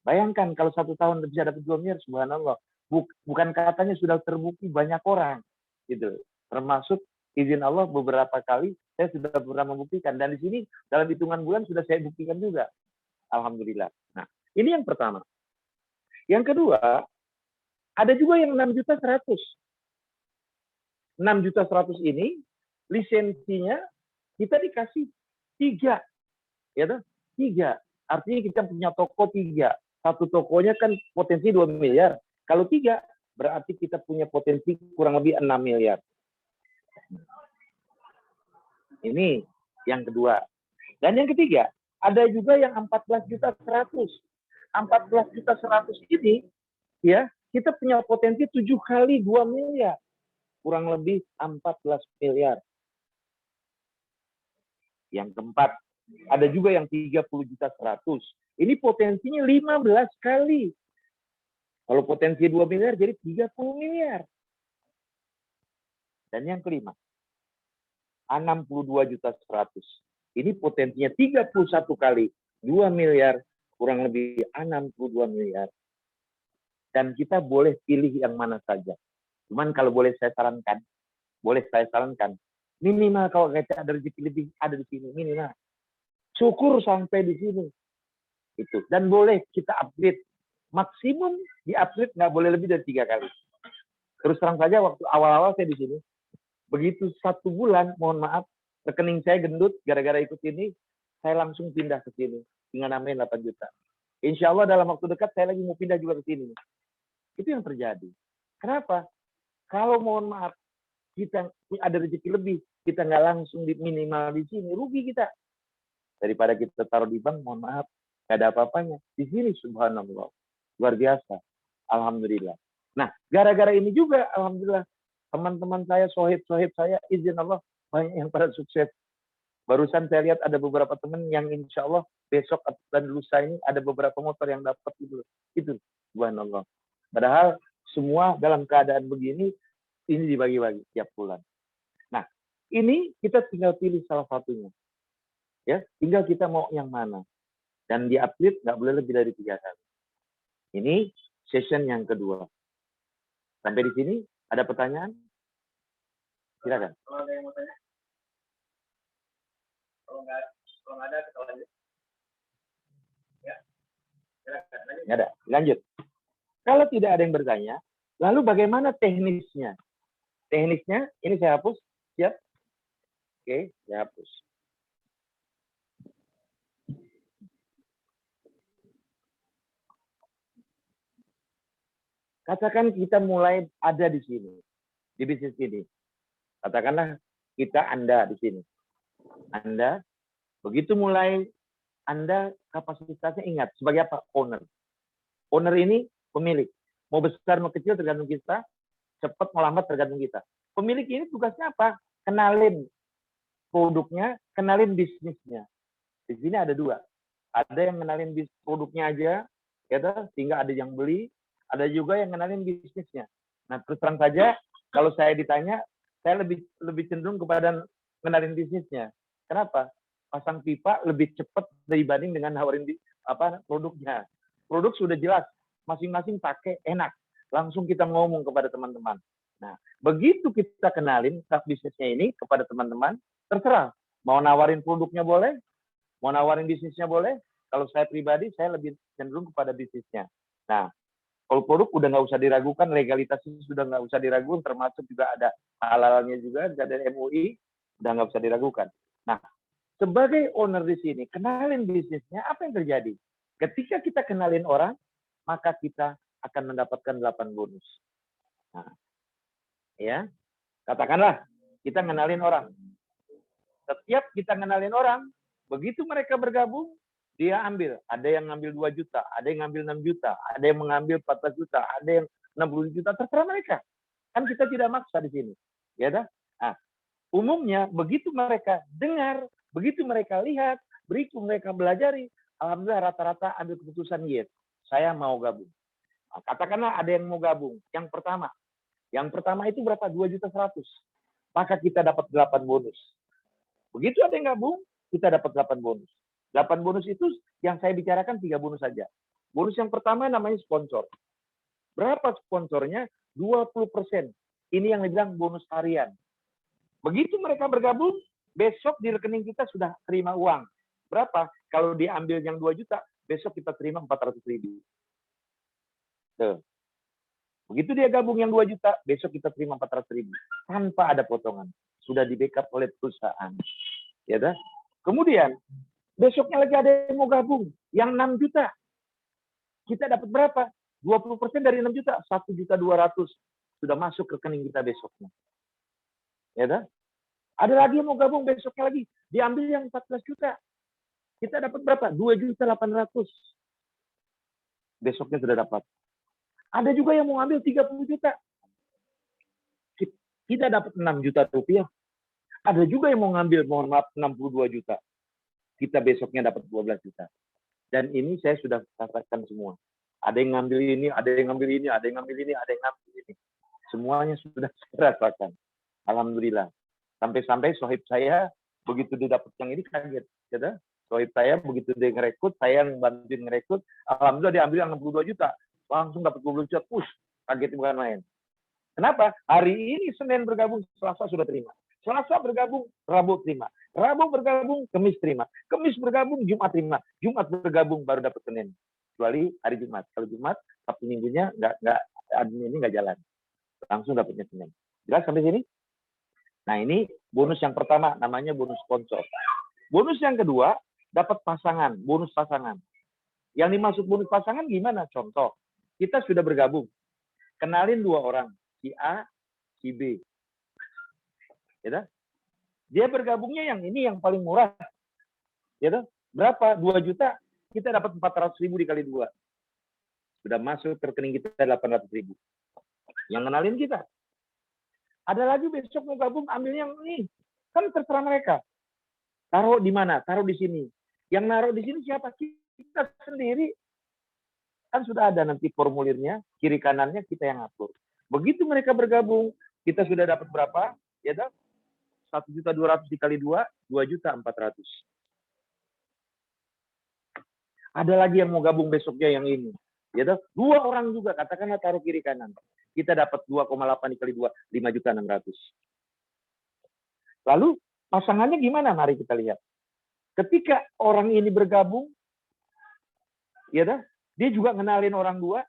S5: Bayangkan kalau 1 tahun bisa dapat 2 miliar, subhanallah. Bukan katanya sudah terbukti banyak orang. Gitu. Termasuk izin Allah beberapa kali saya sudah pernah membuktikan. Dan di sini dalam hitungan bulan sudah saya buktikan juga. Alhamdulillah. Nah, ini yang pertama. Yang kedua, ada juga yang 6.100.000. 6.100.000 ini lisensinya kita dikasih 3. Ya toh? 3. Artinya kita punya toko 3. Satu tokonya kan potensi 2 miliar. Kalau 3, berarti kita punya potensi kurang lebih 6 miliar. Ini yang kedua. Dan yang ketiga, ada juga yang 14.100.000. 14.100.000 ini, ya, kita punya potensi 7 kali 2 miliar. Kurang lebih 14 miliar. Yang keempat, ada juga yang 30.100.000. Ini potensinya 15 kali. Kalau potensi 2 miliar, jadi 30 miliar. Dan yang kelima, 62.100.000. Ini potensinya 31 kali 2 miliar, kurang lebih 62 miliar. Dan kita boleh pilih yang mana saja. Cuman kalau boleh saya sarankan, minimal kalau kita ada rezeki lebih, ada di sini, minimal. Syukur sampai di sini. Itu. Dan boleh kita upgrade. Maksimum di upgrade nggak boleh lebih dari 3 kali. Terus terang saja waktu awal-awal saya di sini, begitu 1 bulan, mohon maaf, rekening saya gendut gara-gara ikut ini, saya langsung pindah ke sini. Tinggal nambahin 8 juta. Insya Allah dalam waktu dekat saya lagi mau pindah juga ke sini. Itu yang terjadi. Kenapa? Kalau mohon maaf, kita ada rezeki lebih, kita nggak langsung di minimal di sini, rugi kita. Daripada kita taruh di bank, mohon maaf, nggak ada apa-apanya. Di sini subhanallah. Luar biasa. Alhamdulillah. Nah, gara-gara ini juga, alhamdulillah, teman-teman saya, sohib-sohib saya, izin Allah, banyak yang pada sukses. Barusan saya lihat ada beberapa teman yang insya Allah besok dan lusa ini ada beberapa motor yang dapat itu. Itu, subhanallah. Padahal semua dalam keadaan begini, ini dibagi-bagi tiap bulan. Nah, ini kita tinggal pilih salah satunya. Ya, tinggal kita mau yang mana. Dan di update nggak boleh lebih dari 3 kali. Ini session yang kedua. Sampai di sini, ada pertanyaan? Silakan. Kalau ada yang mau tanya? Kalau nggak Kalau nggak ada, kita lanjut. Ya, silakan. Nggak ada, lanjut. Kalau tidak ada yang bertanya, lalu bagaimana teknisnya? Teknisnya, ini saya hapus, siap? Oke, saya hapus. Katakan kita mulai ada di sini, di bisnis ini. Katakanlah kita Anda di sini. Anda, begitu mulai Anda kapasitasnya ingat, sebagai apa? Owner. Owner ini pemilik. Mau besar, mau kecil tergantung kita. Cepat, mau lambat tergantung kita. Pemilik ini tugasnya apa? Kenalin produknya, kenalin bisnisnya. Di sini ada dua. Ada yang kenalin produknya aja, ya, sehingga ada yang beli. Ada juga yang kenalin bisnisnya. Nah, terus terang saja, kalau saya ditanya, saya lebih cenderung kepada kenalin bisnisnya. Kenapa? Pasang pipa lebih cepat dibanding dengan nawarin produknya. Produk sudah jelas, masing-masing pakai enak. Langsung kita ngomong kepada teman-teman. Nah, begitu kita kenalin bisnisnya ini kepada teman-teman, terserah. Mau nawarin produknya boleh, mau nawarin bisnisnya boleh. Kalau saya pribadi, saya lebih cenderung kepada bisnisnya. Nah, kalau produk udah nggak usah diragukan, legalitasnya sudah nggak usah diragukan, termasuk juga ada halalnya juga dari MUI, udah nggak usah diragukan. Nah, sebagai owner di sini, kenalin bisnisnya, apa yang terjadi? Ketika kita kenalin orang, maka kita akan mendapatkan 8 bonus. Nah, ya, katakanlah kita kenalin orang. Setiap kita kenalin orang, begitu mereka bergabung, dia ambil. Ada yang ngambil 2 juta, ada yang ngambil 6 juta, ada yang mengambil 14 juta, ada yang 60 juta, terserah mereka. Kan kita tidak maksa di sini. Ya dah? Nah, umumnya begitu mereka dengar, begitu mereka lihat, begitu mereka belajari, alhamdulillah rata-rata ambil keputusan yes, saya mau gabung. Nah, katakanlah ada yang mau gabung. Yang pertama itu berapa? 2.100.000. Maka kita dapat 8 bonus. Begitu ada yang gabung, kita dapat 8 bonus. 8 bonus itu yang saya bicarakan 3 bonus saja. Bonus yang pertama namanya sponsor. Berapa sponsornya? 20%. Ini yang dibilang bonus harian. Begitu mereka bergabung, besok di rekening kita sudah terima uang. Berapa? Kalau diambil yang 2 juta, besok kita terima 400.000. Tuh. Begitu dia gabung yang 2 juta, besok kita terima 400.000. Tanpa ada potongan. Sudah di backup oleh perusahaan. Ya dah? Kemudian, besoknya lagi ada yang mau gabung, yang 6 juta. Kita dapat berapa? 20% dari 6 juta, 1.200.000 sudah masuk ke rekening kita besoknya. Ya dah? Ada lagi yang mau gabung besoknya lagi, diambil yang 14 juta. Kita dapat berapa? 2.800.000. Besoknya sudah dapat. Ada juga yang mau ambil 30 juta. Kita dapat 6 juta rupiah. Ada juga yang mau ngambil, mohon maaf, 62 juta. Kita besoknya dapat 12 juta. Dan ini saya sudah katakan semua. Ada yang ngambil ini, ada yang ngambil ini, ada yang ngambil ini, ada yang ngambil ini. Semuanya sudah saya rasakan. Alhamdulillah. Sampai-sampai sohib saya, begitu dia dapat yang ini kaget. Ya, sohib saya, begitu dia ngerekrut, saya yang bantuin ngerekrut, alhamdulillah dia ambil yang 62 juta. Langsung dapat 20 juta. Push, kaget bukan main. Kenapa? Hari ini Senin bergabung, Selasa sudah terima. Selasa bergabung, Rabu terima. Rabu bergabung, Kamis terima. Kamis bergabung, Jumat terima. Jumat bergabung, baru dapat Senin. Kecuali hari Jumat. Kalau Jumat, Sabtu Minggunya admin ini nggak jalan. Langsung dapatnya Senin. Jelas sampai sini? Nah, ini bonus yang pertama, namanya bonus sponsor. Bonus yang kedua, dapat pasangan, bonus pasangan. Yang dimaksud bonus pasangan gimana? Contoh, kita sudah bergabung. Kenalin 2 orang, si A, si B. Ya, dia bergabungnya yang ini yang paling murah. Ya, berapa? 2 juta, kita dapat 400.000 dikali 2. Sudah masuk ke rekening kita 800.000. Yang kenalin kita. Ada lagi besok mau gabung, ambil yang ini. Kan terserah mereka. Taruh di mana? Taruh di sini. Yang naruh di sini siapa? Kita sendiri. Kan sudah ada nanti formulirnya, kiri kanannya kita yang atur. Begitu mereka bergabung, kita sudah dapat berapa? Ya, 1.200.000 dikali 2, 2.400.000. Ada lagi yang mau gabung besoknya yang ini. Ya, 2 orang juga, katakanlah taruh kiri kanan. Kita dapat 2,8 dikali 2, 5.600.000. Lalu pasangannya gimana? Mari kita lihat. ketika orang ini bergabung, ya dah, dia juga ngenalin orang dua,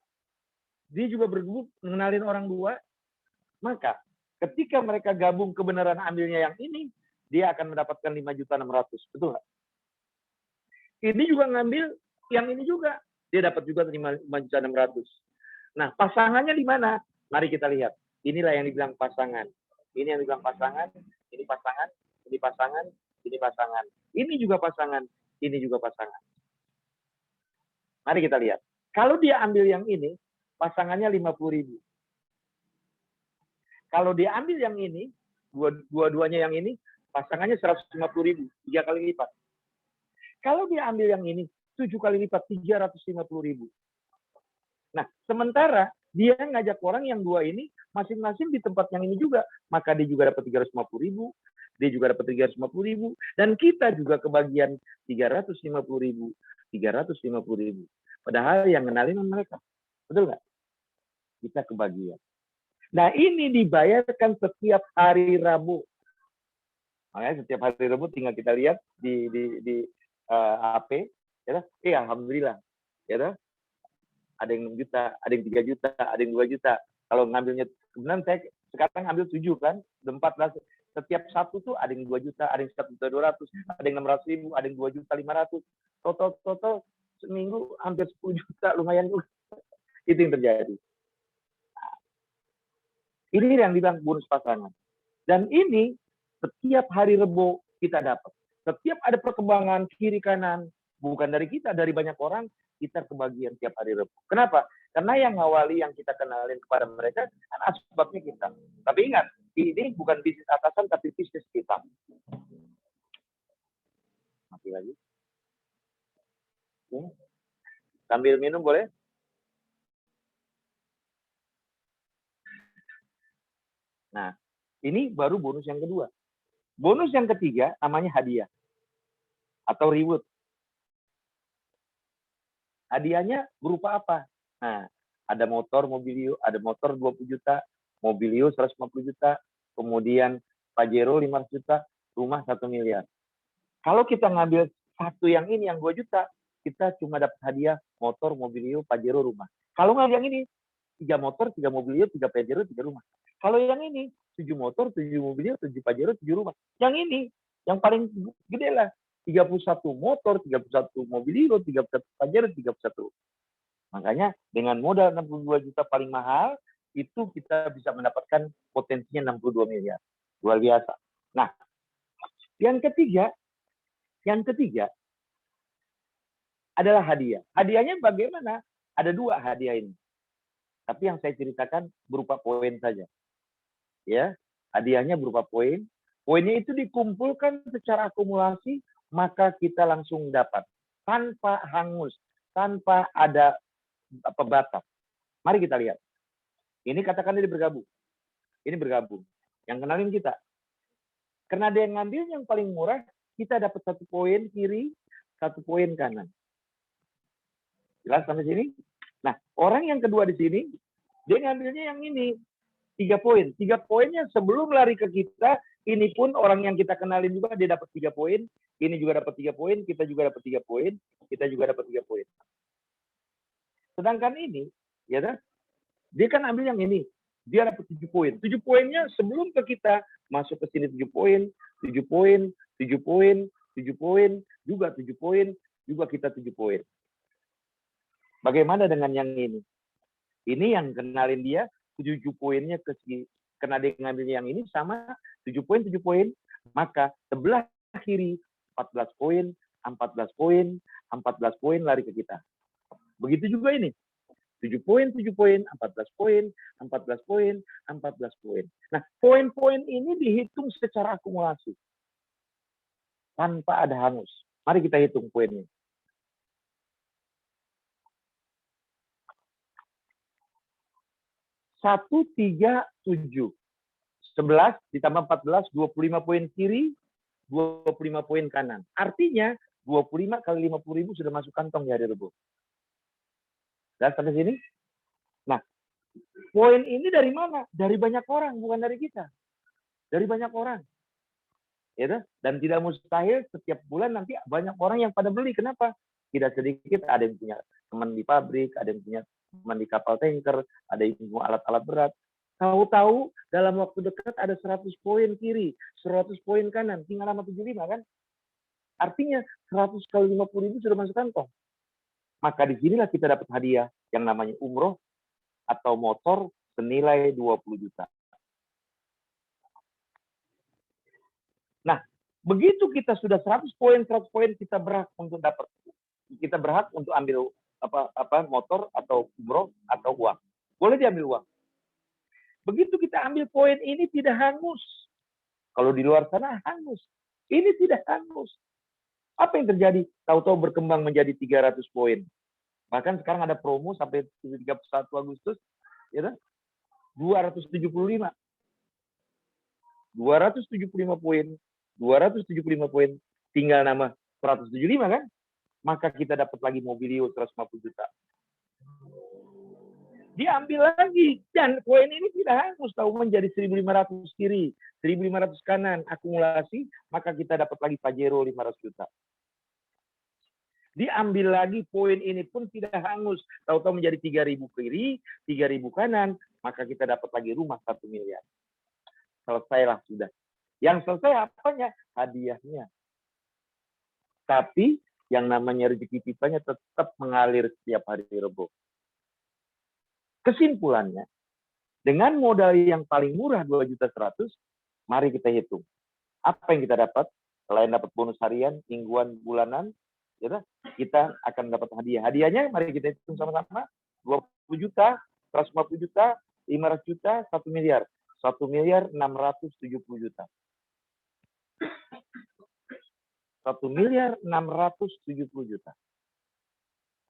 S5: dia juga bergabung ngenalin orang dua, maka ketika mereka gabung kebenaran ambilnya yang ini, dia akan mendapatkan 5.600.000. Betul nggak? Ini juga ngambil yang ini juga, dia dapat juga 5.600.000. Nah, pasangannya di mana? Mari kita lihat. Inilah yang dibilang pasangan. Ini yang dibilang pasangan, ini pasangan, ini pasangan, ini pasangan. Ini juga pasangan, ini juga pasangan. Mari kita lihat. Kalau dia ambil yang ini, pasangannya 50.000. Kalau dia ambil yang ini, dua-duanya yang ini, pasangannya 150.000, 3 kali lipat. Kalau dia ambil yang ini, 7 kali lipat, 350.000. Nah, sementara dia ngajak orang yang dua ini, masing-masing di tempat yang ini juga, maka dia juga dapat 350.000, dia juga dapat 350.000, dan kita juga kebagian 350.000, 350.000. Padahal yang ngenalin mereka. Betul nggak? Kita kebagian. Nah, ini dibayarkan setiap hari Rabu. Makanya setiap hari Rabu tinggal kita lihat di HP, ya, alhamdulillah, ya, ada yang 6 juta, ada yang 3 juta, ada yang 2 juta. Kalau ngambilnya, kemudian saya sekarang ambil 7 kan, 14. Setiap satu tuh ada yang 2 juta, ada yang 1.200.000, ada yang 600.000, ada yang 2.500.000. Total seminggu hampir 10 juta, lumayan juga. Itu yang terjadi. Ini yang dibilang bonus pasangan. Dan ini setiap hari Rebo kita dapat. Setiap ada perkembangan kiri kanan, bukan dari kita, dari banyak orang, kita kebagian tiap hari Rebo. Kenapa? Karena yang ngawali, yang kita kenalin kepada mereka, kan asbabnya kita. Tapi ingat, ini bukan bisnis atasan, tapi bisnis kita. Mati lagi. Sambil minum boleh? Nah, ini baru bonus yang kedua. Bonus yang ketiga namanya hadiah atau reward. Hadiahnya berupa apa? Nah, ada motor Mobilio, ada motor 20 juta, Mobilio 150 juta, kemudian Pajero 500 juta, rumah 1 miliar. Kalau kita ngambil satu yang ini, yang 2 juta, kita cuma dapat hadiah motor, Mobilio, Pajero, rumah. Kalau nggak yang ini, 3 motor, 3 Mobilio, 3 Pajero, 3 rumah. Kalau yang ini, 7 motor, 7 Mobilio, 7 Pajero, 7 rumah. Yang ini, yang paling gede lah, 31 motor, 31 Mobilio, 31 Pajero, 31. Makanya dengan modal 62 juta paling mahal, itu kita bisa mendapatkan potensinya 62 miliar. Luar biasa. Nah, yang ketiga adalah hadiah. Hadiahnya bagaimana? Ada 2 hadiah ini. Tapi yang saya ceritakan berupa poin saja. Ya, hadiahnya berupa poin. Poinnya itu dikumpulkan secara akumulasi, maka kita langsung dapat tanpa hangus, tanpa ada batas. Mari kita lihat. Ini katakan dia bergabung. Ini bergabung. Yang kenalin kita. Karena dia yang ngambil yang paling murah, kita dapat 1 poin kiri, 1 poin kanan. Jelas sampai sini? Nah, orang yang kedua di sini, dia ngambilnya yang ini, 3 poin. 3 poinnya sebelum lari ke kita, ini pun orang yang kita kenalin juga, dia dapat 3 poin, ini juga dapat 3 poin, kita juga dapat 3 poin, kita juga dapat 3 poin. Sedangkan ini, ya kan? Dia kan ambil yang ini, dia dapat 7 poin. 7 poinnya sebelum ke kita, masuk ke sini 7 poin, 7 poin, 7 poin, 7 poin, juga 7 poin, juga kita 7 poin. Bagaimana dengan yang ini? Ini yang kenalin dia, 7 poinnya ke sini. Karena dia ngambilnya yang ini sama 7 poin, 7 poin. Maka sebelah kiri 14 poin, 14 poin, 14 poin lari ke kita. Begitu juga ini. 7 poin, 7 poin, 14 poin, 14 poin, 14 poin. Nah, poin-poin ini dihitung secara akumulasi. Tanpa ada hangus. Mari kita hitung poinnya. 1, 3, 7. 11 ditambah 14, 25 poin kiri, 25 poin kanan. Artinya 25 kali 50.000 sudah masuk kantong di hari Rebo. Dan sampai sini. Nah, poin ini dari mana? Dari banyak orang, bukan dari kita. Dari banyak orang. ya toh? Dan tidak mustahil setiap bulan nanti banyak orang yang pada beli. Kenapa? Tidak sedikit ada yang punya teman di pabrik, ada yang punya teman di kapal tanker, ada yang punya alat-alat berat. Tahu-tahu dalam waktu dekat ada 100 poin kiri, 100 poin kanan, tinggal nama 75 kan? Artinya 100 kali 50.000 sudah masuk kantong. Maka disinilah kita dapat hadiah yang namanya umroh atau motor senilai 20 juta. Nah, begitu kita sudah 100 poin kita berhak untuk dapat, kita berhak untuk ambil motor atau umroh atau uang. Boleh diambil uang. Begitu kita ambil poin ini tidak hangus. Kalau di luar sana hangus. Ini tidak hangus. Apa yang terjadi? Tahu-tahu berkembang menjadi 300 poin. Bahkan sekarang ada promo sampai 31 Agustus, ya, 275. 275 poin, 275 poin, tinggal nama 175 kan? Maka kita dapat lagi Mobilio 150 juta. Diambil lagi, dan poin ini tidak hangus, tahu menjadi 1.500 kiri, 1.500 kanan, akumulasi, maka kita dapat lagi Pajero 500 juta. Diambil lagi, poin ini pun tidak hangus, tahu-tahu menjadi 3.000 kiri, 3.000 kanan, maka kita dapat lagi rumah 1 miliar. Selesailah sudah. Yang selesai apanya? Hadiahnya. Tapi yang namanya rezeki pipanya tetap mengalir setiap hari Rebo. Kesimpulannya, dengan modal yang paling murah 2.100.000, mari kita hitung. Apa yang kita dapat? Selain dapat bonus harian, mingguan, bulanan, ya, kita akan dapat hadiah. Hadiahnya mari kita hitung sama-sama. 20 juta, 150 juta, 500 juta, 1 miliar. 1 miliar 670 juta. 1 miliar 670 juta.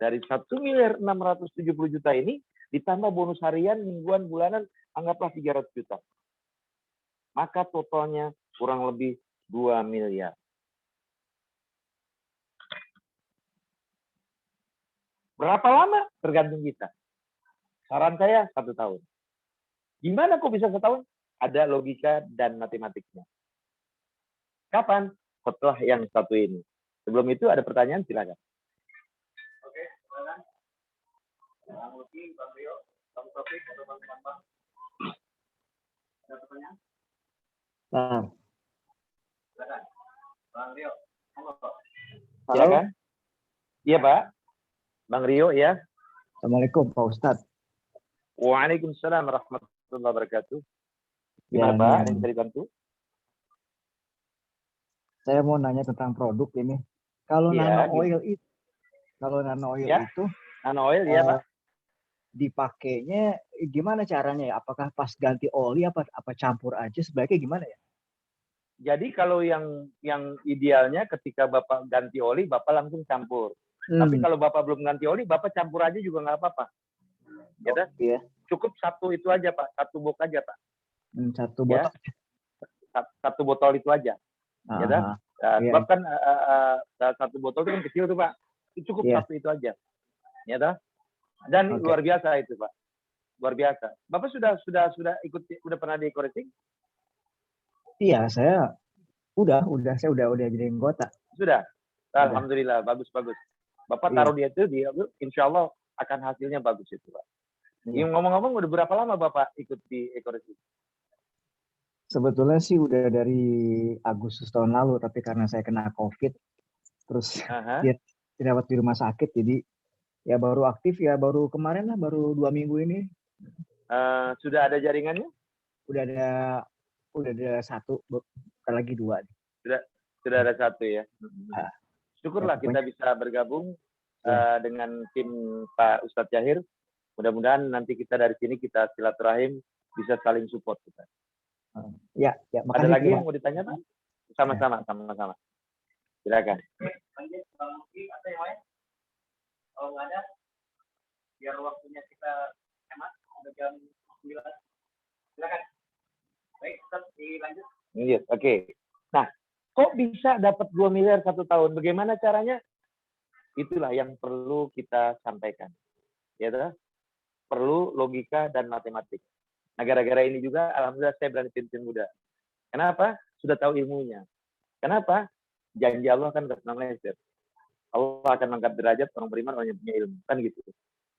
S5: Dari 1 miliar 670 juta ini, ditambah bonus harian, mingguan, bulanan, anggaplah 300 juta. Maka totalnya kurang lebih 2 miliar. Berapa lama? Tergantung kita. Saran saya 1 tahun. Gimana kok bisa 1 tahun? Ada logika dan matematiknya. Kapan? Setelah yang satu ini. Sebelum itu ada pertanyaan, silakan. Oke, silakan. Bang Luki, Bang Rio, Bang Taufik, atau Bang Bambang. Ada pertanyaan?
S6: Nah,
S5: Silakan. Bang Rio, monggo.
S6: silakan.
S5: Iya, Pak. Bang Rio, ya.
S6: Assalamualaikum Pak Ustadz.
S5: Waalaikumsalam warahmatullahi wabarakatuh. Gimana,
S6: Ya,
S5: Pak?
S6: ya.
S5: Ada yang bisa dibantu?
S6: Saya mau nanya tentang produk ini. Kalau
S5: Iya,
S6: nano oil itu,
S5: Ya. Nano oil, ya, Pak.
S6: dipakainya gimana caranya ya? Apakah pas ganti oli apa campur aja? Sebaiknya gimana ya?
S5: Jadi kalau yang idealnya ketika Bapak ganti oli, Bapak langsung campur. Tapi kalau Bapak belum ganti oli, Bapak campur aja juga nggak apa-apa. Ya,
S6: Iya.
S5: cukup satu itu aja, Pak. Satu box aja, Pak.
S6: Satu
S5: Ya.
S6: botol.
S5: Satu botol itu aja. Ya,
S6: Iya.
S5: sebab kan satu botol itu kan kecil tuh, Pak. Cukup
S6: Iya.
S5: satu itu aja. Ya, dan
S6: Oke.
S5: luar biasa itu, Pak. Luar biasa. Bapak sudah ikut pernah di Eco-Racing?
S6: Iya, saya udah jadi anggota.
S5: Sudah.
S6: Sudah.
S5: Alhamdulillah, bagus. Bapak
S6: Iya.
S5: taruh dia insya Allah akan hasilnya bagus itu, Pak.
S6: Iya.
S5: Ngomong-ngomong, udah berapa lama Bapak ikut di Eco-Racing?
S6: Sebetulnya sih udah dari Agustus tahun lalu, tapi karena saya kena COVID, terus dia dirawat di rumah sakit, jadi ya baru aktif ya baru kemarin lah, baru 2 minggu ini.
S5: Sudah ada jaringannya?
S6: Udah ada 1, lagi 2.
S5: Sudah ada 1 ya. Syukurlah
S6: ya,
S5: kita bisa bergabung dengan tim Pak Ustadz Jahir. Mudah-mudahan nanti kita dari sini kita silaturahim bisa saling support kita.
S6: Ya,
S5: Ada lagi yang mau ditanya, Pak? Sama-sama. Silakan. Kalau nggak ada, biar waktunya kita hemat, udah jam 9. Silakan. Baik, Ustaz, dilanjut. Iya, oke. Nah, kok bisa dapat 2 miliar 1 tahun? Bagaimana caranya? Itulah yang perlu kita sampaikan. Ya, perlu logika dan matematik. Nah, gara-gara ini juga, alhamdulillah saya berani pimpin muda. Kenapa? Sudah tahu ilmunya. Kenapa? Janji Allah kan nggak pernah meleset. Allah akan mengangkat derajat orang beriman, orang yang punya ilmu. Kan gitu.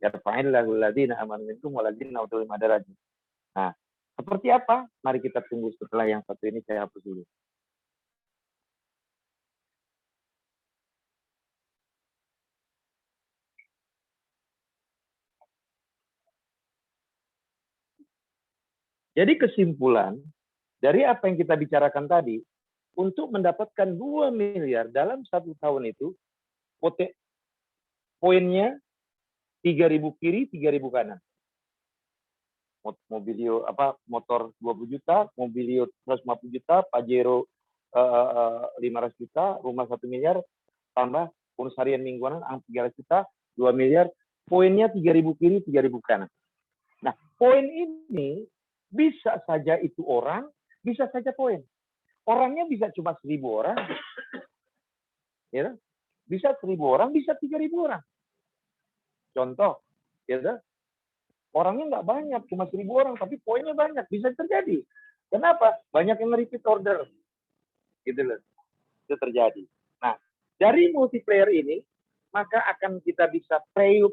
S5: Yarfa'illahu alladziina aamanu minkum walladziina utul ilma darajat. Nah, seperti apa? Mari kita tunggu setelah yang satu ini saya hapus dulu. Jadi kesimpulan dari apa yang kita bicarakan tadi, untuk mendapatkan 2 miliar dalam 1 tahun itu, poinnya 3.000 kiri, 3.000 kanan. Mobilio motor 20 juta, Mobilio 150 juta, Pajero 500 juta, rumah 1 miliar, tambah bonus harian mingguan 300 juta, 2 miliar, poinnya 3.000 kiri, 3.000 kanan. Nah, poin ini bisa saja itu orang, bisa saja poin. Orangnya bisa cuma 1.000 orang, ya, bisa 1.000 orang, bisa 3.000 orang. Contoh, ya, orangnya nggak banyak, cuma 1.000 orang, tapi poinnya banyak, bisa terjadi. Kenapa? Banyak yang repeat order, gitu loh, itu terjadi. Nah, dari multiplayer ini, maka akan kita bisa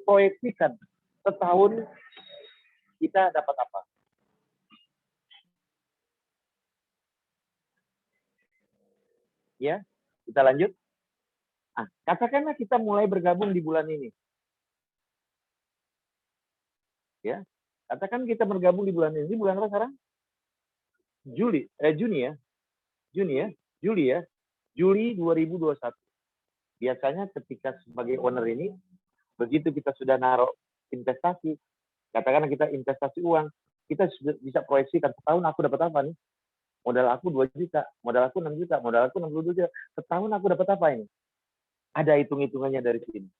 S5: proyeksikan setahun kita dapat apa. Ya, kita lanjut. Nah, katakanlah kita mulai bergabung di bulan ini. Ya, katakan kita bergabung di bulan ini. Bulan apa sekarang? Juni ya. Juli 2021. Biasanya ketika sebagai owner ini, begitu kita sudah naruh investasi, katakanlah kita investasi uang, kita sudah bisa proyeksikan setahun aku dapat apa nih? Modal aku 2 juta, modal aku 6 juta, modal aku 62 juta. Setahun aku dapat apa ini? Ada hitung-hitungannya dari sini.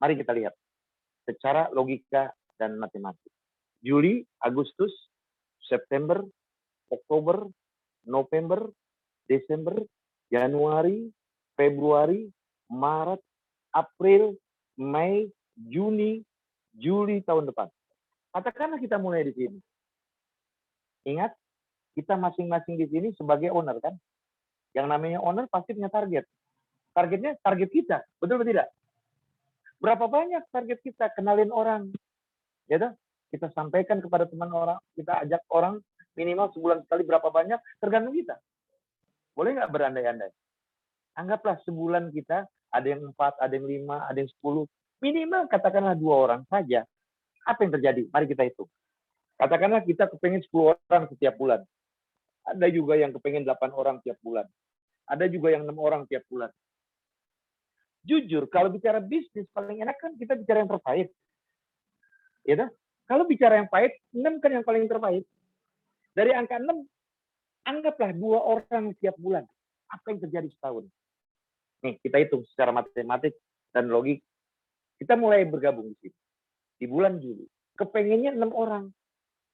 S5: Mari kita lihat secara logika dan matematik. Juli, Agustus, September, Oktober, November, Desember, Januari, Februari, Maret, April, Mei, Juni, Juli tahun depan. Katakanlah kita mulai di sini. Ingat, kita masing-masing di sini sebagai owner kan. Yang namanya owner pasti punya target. Targetnya target kita, betul atau tidak? Berapa banyak target kita? Kenalin orang. Ya toh? Kita sampaikan kepada teman orang, kita ajak orang minimal sebulan sekali berapa banyak, tergantung kita. Boleh nggak berandai-andai? Anggaplah sebulan kita ada yang 4, ada yang 5, ada yang 10. Minimal katakanlah 2 orang saja. Apa yang terjadi? Mari kita hitung. Katakanlah kita kepengen 10 orang setiap bulan. Ada juga yang kepengen 8 orang tiap bulan. Ada juga yang 6 orang tiap bulan. Jujur, kalau bicara bisnis, paling enak kan kita bicara yang terbaik. Ya, kalau bicara yang pahit, 6 kan yang paling terbaik. Dari angka 6, anggaplah 2 orang tiap bulan. Apa yang terjadi setahun? Nih, kita hitung secara matematik dan logik. Kita mulai bergabung di sini. Di bulan Juli. Kepengennya 6 orang.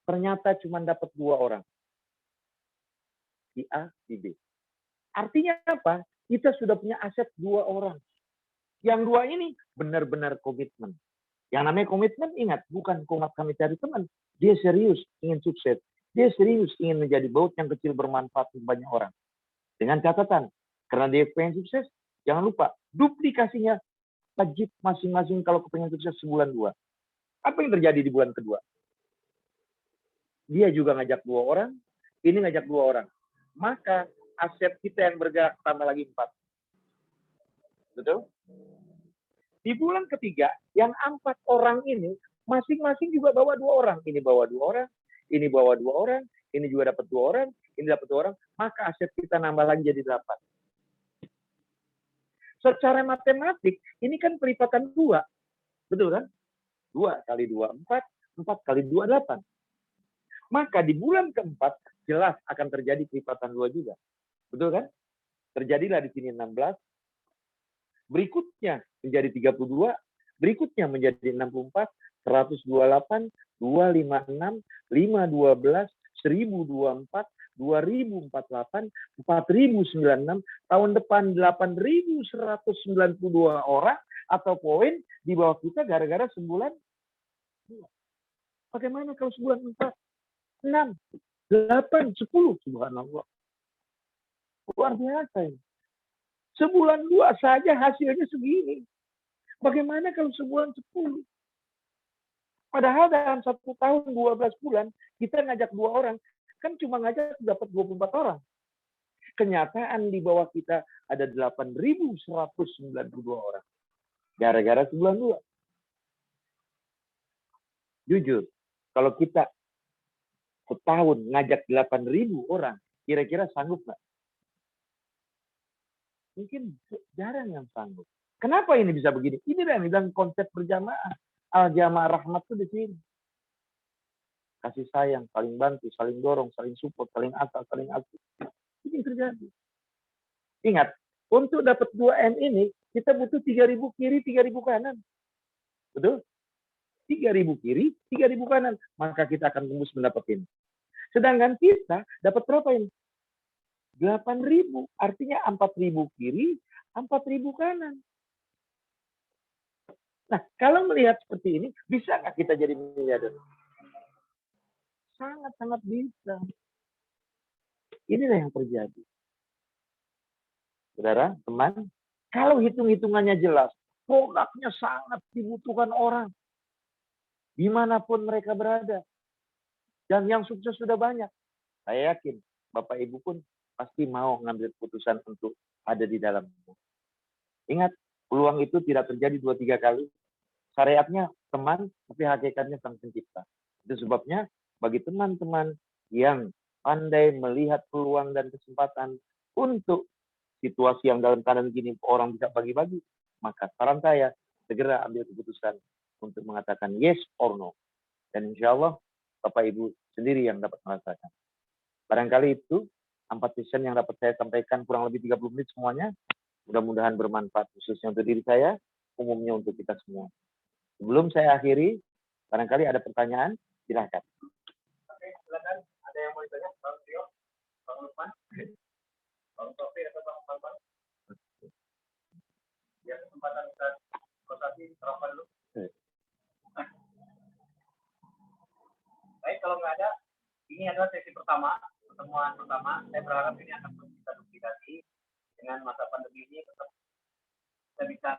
S5: Ternyata cuma dapat 2 orang. Si A, si B. Artinya apa? Kita sudah punya aset 2 orang. Yang 2 ini benar-benar komitmen. Yang namanya komitmen, ingat, bukan komat kami cari teman. Dia serius ingin sukses. Dia serius ingin menjadi baut yang kecil bermanfaat untuk banyak orang. Dengan catatan, karena dia pengen sukses, jangan lupa, duplikasinya wajib masing-masing kalau pengen sukses sebulan 2. Apa yang terjadi di bulan kedua? Dia juga ngajak 2 orang, ini ngajak 2 orang. Maka aset kita yang bergerak tambah lagi 4. Betul? Di bulan ketiga, yang 4 orang ini, masing-masing juga bawa 2 orang. Ini bawa 2 orang, ini bawa 2 orang, ini juga dapat 2 orang, ini dapat 2 orang, maka aset kita nambah lagi jadi 8. Secara matematik, ini kan pelipatan 2. Betul kan? 2 kali 2, 4. 4 kali 2, 8. Maka di bulan keempat, jelas akan terjadi pelipatan 2 juga. Betul kan? Terjadilah di sini 16. Berikutnya menjadi 32. Berikutnya menjadi 64, 128, 256, 512, 1024, 2048, 4096, tahun depan 8192 orang atau poin di bawah kita gara-gara sebulan. Bagaimana kalau sebulan 4, 6, 8, 10, subhanallah. Luar biasa ini. Sebulan 2 saja hasilnya segini. Bagaimana kalau sebulan 10? Padahal dalam 1 tahun 12 bulan, kita ngajak 2 orang, kan cuma ngajak dapat 24 orang. Kenyataan di bawah kita ada 8.192 orang. Gara-gara sebulan 2. Jujur, kalau kita setahun ngajak 8.000 orang, kira-kira sanggup nggak? Mungkin jarang yang sanggup. Kenapa ini bisa begini? Ini yang bilang konsep berjamaah. Al-jamaah rahmat itu di sini. Kasih sayang, saling bantu, saling dorong, saling support, saling asal, saling asuh. Ini yang terjadi. Ingat, untuk dapat 2M ini, kita butuh 3.000 kiri, 3.000 kanan. Betul? 3.000 kiri, 3.000 kanan. Maka kita akan tembus mendapat ini. Sedangkan kita dapat berapa ini? 8.000. Artinya 4.000 kiri, 4.000 kanan. Nah, kalau melihat seperti ini, bisa nggak kita jadi miliarder? Sangat-sangat bisa. Inilah yang terjadi. Saudara, teman, kalau hitung-hitungannya jelas, produknya sangat dibutuhkan orang. Dimanapun mereka berada. Dan yang sukses sudah banyak. Saya yakin, Bapak Ibu pun pasti mau ngambil keputusan untuk ada di dalamnya. Ingat, peluang itu tidak terjadi 2-3 kali. Syariatnya teman, tapi hakikatnya sang pencipta. Itu sebabnya bagi teman-teman yang pandai melihat peluang dan kesempatan untuk situasi yang dalam keadaan gini orang bisa bagi-bagi, maka saran saya segera ambil keputusan untuk mengatakan yes or no. Dan insya Allah Bapak Ibu sendiri yang dapat merasakan. Barangkali itu 4 vision yang dapat saya sampaikan kurang lebih 30 menit semuanya. Mudah-mudahan bermanfaat khususnya untuk diri saya, umumnya untuk kita semua. Sebelum saya akhiri, barangkali ada pertanyaan, silahkan.
S1: Oke, silakan. Ada yang mau ditanya? Bang Tio, Bang Lukman, Bang Tofi atau Bang Bambang? Ya, kesempatan Ustaz Kosasi, terapkan dulu. Baik, kalau nggak ada, ini adalah sesi pertama, pertemuan pertama. Saya berharap ini akan bisa duplikasi dengan masa pandemi ini tetap kita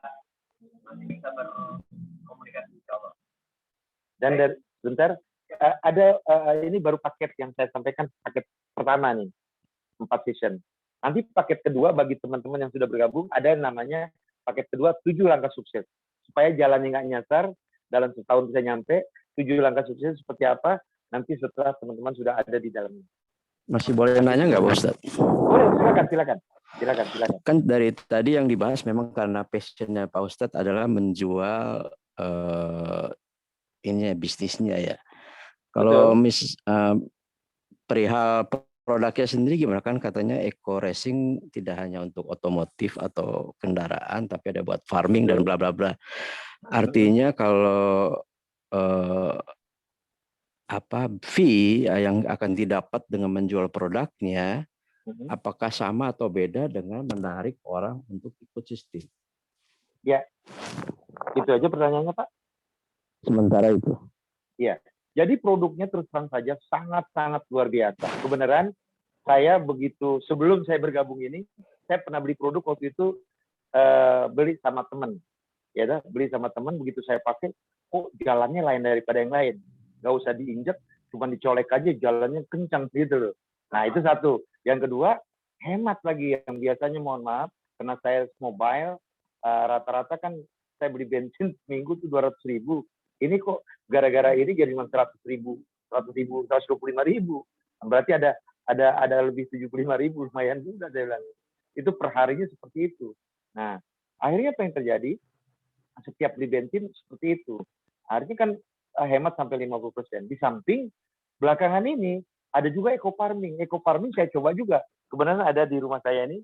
S1: masih bisa berkomunikasi insya Allah.
S5: Dan dari, sebentar, ada ini baru paket yang saya sampaikan, paket pertama nih, 4 vision. Nanti paket kedua bagi teman-teman yang sudah bergabung, ada yang namanya paket kedua 7 langkah sukses. Supaya jalannya nggak nyasar, dalam setahun bisa nyampe, 7 langkah sukses seperti apa, nanti setelah teman-teman sudah ada di dalamnya.
S6: Masih boleh nanya nggak Pak Ustadz?
S5: Boleh, silakan.
S6: Kan dari tadi yang dibahas memang karena passionnya Pak Ustadz adalah menjual ini bisnisnya ya. Kalau perihal produknya sendiri gimana, kan katanya eco racing tidak hanya untuk otomotif atau kendaraan, tapi ada buat farming dan bla bla bla. Artinya kalau fee yang akan didapat dengan menjual produknya, apakah sama atau beda dengan menarik orang untuk ikut sistem?
S5: Ya, itu aja pertanyaannya Pak.
S6: Sementara itu.
S5: Ya, jadi produknya terus terang saja sangat-sangat luar biasa. Kebenaran saya begitu sebelum saya bergabung ini, saya pernah beli produk waktu itu beli sama teman, ya, beli sama teman. Begitu saya pakai, kok jalannya lain daripada yang lain. Nggak usah diinjek, cuma dicolek aja jalannya kencang gitu loh. Nah itu satu. Yang kedua, hemat lagi. Yang biasanya mohon maaf, karena saya mobile, rata-rata kan saya beli bensin seminggu tuh 200.000. Ini kok gara-gara ini jadi 100.000, 125.000. Berarti ada lebih 75.000, lumayan juga saya bilang. Itu per harinya seperti itu. Nah, akhirnya apa yang terjadi? Setiap beli bensin seperti itu. Akhirnya kan hemat sampai 50%. Di samping belakangan ini ada juga eco farming. Eco farming saya coba juga. Kebenaran ada di rumah saya ini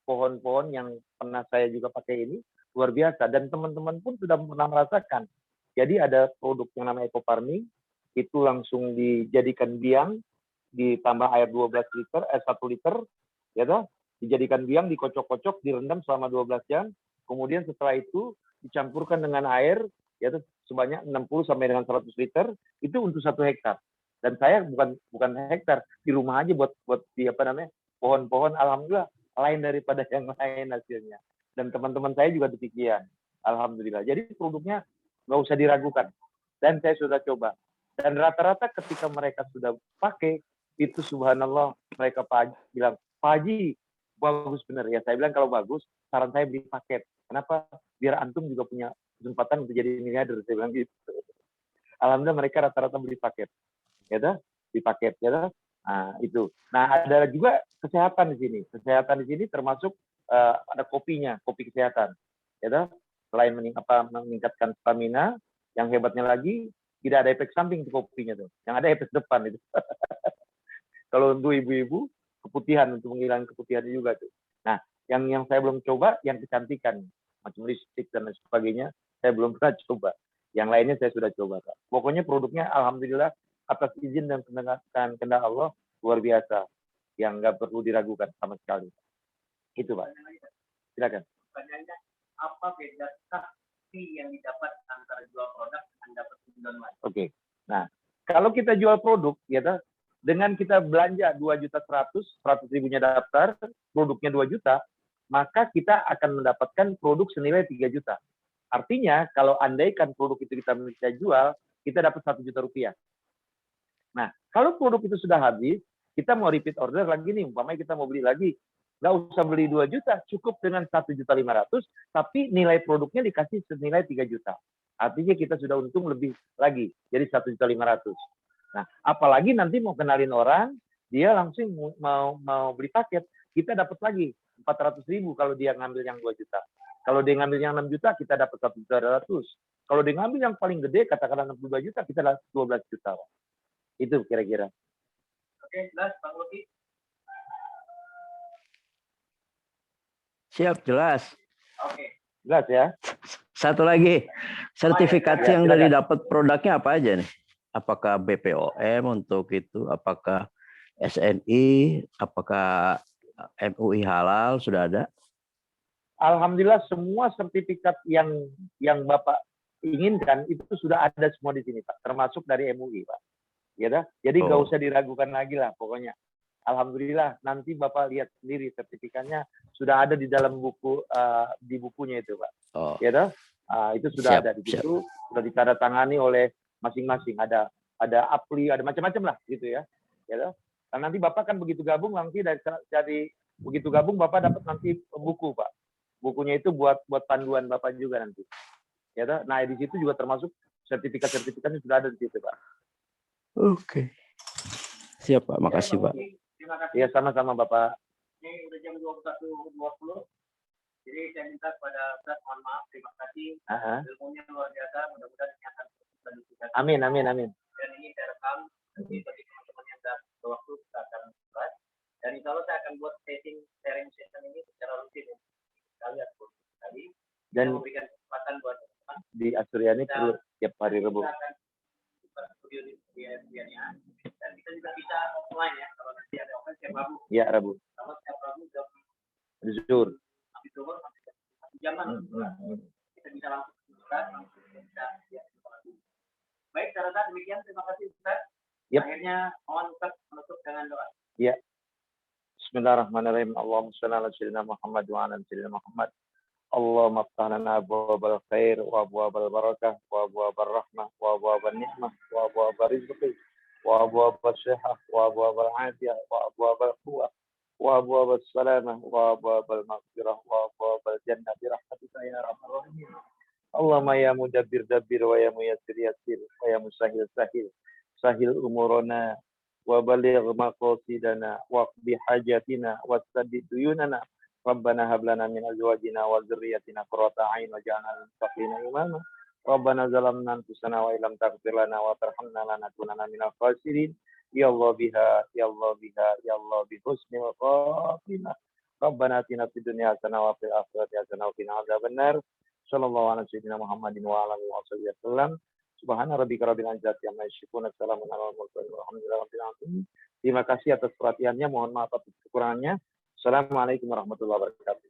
S5: pohon-pohon yang pernah saya juga pakai ini luar biasa, dan teman-teman pun sudah pernah merasakan. Jadi ada produk yang namanya eco farming, itu langsung dijadikan biang, ditambah air 12 liter, 1 liter, ya toh, dijadikan biang, dikocok-kocok, direndam selama 12 jam. Kemudian setelah itu dicampurkan dengan air, yaitu sebanyak 60 sampai dengan 100 liter, itu untuk 1 hektar. Dan saya bukan hektar, di rumah aja buat di pohon-pohon, alhamdulillah lain daripada yang lain hasilnya. Dan teman-teman saya juga demikian. Alhamdulillah. Jadi produknya nggak usah diragukan. Dan saya sudah coba. Dan rata-rata ketika mereka sudah pakai, itu subhanallah mereka bilang, Pak Haji, bagus bener ya. Saya bilang kalau bagus, saran saya beli paket. Kenapa? Biar antum juga punya kesempatan untuk jadi miliarder. Saya bilang gitu. Alhamdulillah mereka rata-rata beli paket. Ya, di paket ya. Nah, itu. Nah, ada juga kesehatan di sini. Kesehatan di sini termasuk ada kopinya, kopi kesehatan. Ya, selain meningkatkan stamina, yang hebatnya lagi tidak ada efek samping di kopinya tuh. Yang ada efek depan itu. Kalau untuk ibu-ibu, keputihan, untuk menghilangkan keputihan juga tuh. Nah, yang saya belum coba, yang kecantikan, macam lipstick dan sebagainya, saya belum pernah coba. Yang lainnya saya sudah coba, Kak. Pokoknya produknya alhamdulillah atas izin dan kehendak Allah luar biasa, yang nggak perlu diragukan sama sekali. Itu, Pak. Silakan.
S7: Pertanyaannya, apa beda fee yang didapat antara jual produk dan dapat keuntungan?
S5: Oke. Nah, kalau kita jual produk, ya, dengan kita belanja 2.100.000 daftar, produknya 2 juta, maka kita akan mendapatkan produk senilai 3 juta. Artinya, kalau andaikan produk itu kita bisa jual, kita dapat 1 juta rupiah. Nah, kalau produk itu sudah habis, kita mau repeat order lagi nih, umpamanya kita mau beli lagi, nggak usah beli 2 juta, cukup dengan 1.500.000, tapi nilai produknya dikasih senilai 3 juta. Artinya kita sudah untung lebih lagi, jadi 1.500.000. Nah, apalagi nanti mau kenalin orang, dia langsung mau beli paket, kita dapat lagi 400.000 kalau dia ngambil yang 2 juta. Kalau dia ngambil yang 6 juta, kita dapat 1.200.000. Kalau dia ngambil yang paling gede, katakanlah 62 juta, kita dapat 12 juta. Itu kira-kira.
S7: Oke, jelas, Bang Luki.
S6: Siap, jelas.
S7: Oke.
S5: Jelas ya?
S6: Satu lagi, sertifikasi
S5: Ya,
S6: yang dari
S5: silakan.
S6: dapat produknya apa aja nih? Apakah BPOM untuk itu? Apakah SNI? Apakah MUI halal sudah ada?
S5: Alhamdulillah semua sertifikat yang Bapak inginkan itu sudah ada semua di sini, Pak. Termasuk dari MUI, Pak. Ya dah. Jadi nggak usah diragukan lagi lah pokoknya. Alhamdulillah nanti Bapak lihat sendiri sertifikatnya sudah ada di dalam buku di bukunya itu, Pak.
S6: Oh.
S5: Ya dah. Itu sudah
S6: Siap,
S5: ada di situ, sudah ditandatangani oleh masing-masing. Ada APLI, ada macam-macam lah gitu ya. Ya dah. Dan nanti Bapak kan begitu gabung nanti dari begitu gabung Bapak dapat nanti buku, Pak. Bukunya itu buat panduan Bapak juga nanti. Ya dah. Nah, di situ juga termasuk sertifikat-sertifikatnya sudah ada di situ, Pak.
S6: Oke. Siap, Pak. Makasih, Pak.
S7: Terima kasih.
S5: Ya, sama-sama, Bapak.
S7: Ini udah jam 21.20. Jadi saya minta kepada Ustaz, mohon maaf, terima kasih. Ilmunya luar biasa, mudah-mudahan ini akan terus dilanjutkan.
S5: Amin.
S7: Dan ini saya rekam, nanti bagi teman-teman yang sudah waktu kita akan buat. Dan insya Allah saya akan buat sharing session ini secara rutin ya. Sekali atau sekali. Dan memberikan kesempatan buat teman-teman.
S5: Di Asturiani perlu tiap hari Rabu.
S7: Kita akan buka studio di Asturiania. Dan kita juga bisa offline ya, kalau nanti ada offline setiap Rabu.
S5: Iya, Rabu.
S7: Kalau setiap Rabu jam
S5: Zuhur.
S7: habis zuhur sampai jam 1 jam. Kita bisa langsung bisa ya. Baik, cara demikian. Terima kasih Ustaz.
S5: Yep.
S7: Akhirnya mohon Ustaz menutup dengan doa.
S5: Ya. Bismillahirrahmanirrahim. Allahumma shalli ala sayyidina Muhammad wa ala sayyidina Muhammad. Allahumma aftah lana abwaabal khair wa abwaabal barakah wa abwaabal rahmah wa abwaabal ni'mah wa abwaabal rizqi wa abwaabal sihah wa abwaabal afiyah wa abwaabal quwwah wa abwaabal salamah wa abwaabal maghfirah wa abwaabal jannah bi rahmatika ya arhamar rahimin. Allahumma ya mudabbir dabbir wa ya muyassir yassir wa ya musahhil sahhil sahhil umurana wa baligh maqasidana wa qdi hajatina wa saddid duyunana. Rabbana hab lana min azwajina wa dzurriyyatina qurrata a'yun waj'alna lil muttaqina imama. Rabbana zalamna anfusana wa illam taghfir lana wa tarhamna lanakunanna minal khasirin. Ya Allah biha, ya Allah biha, ya Allah bi husnil khatimah. Rabbana atina fid dunya hasanah wa fil akhirati hasanah wa qina adzabannar. Sallallahu alaihi sayyidina Muhammadin wa ala alihi wasallam. Subhana rabbika rabbil izzati amma yasifun. Assalamu alal mursalin walhamdulillahi rabbil alamin. Terima kasih atas perhatiannya, mohon maaf atas kekurangannya. Assalamualaikum warahmatullahi wabarakatuh.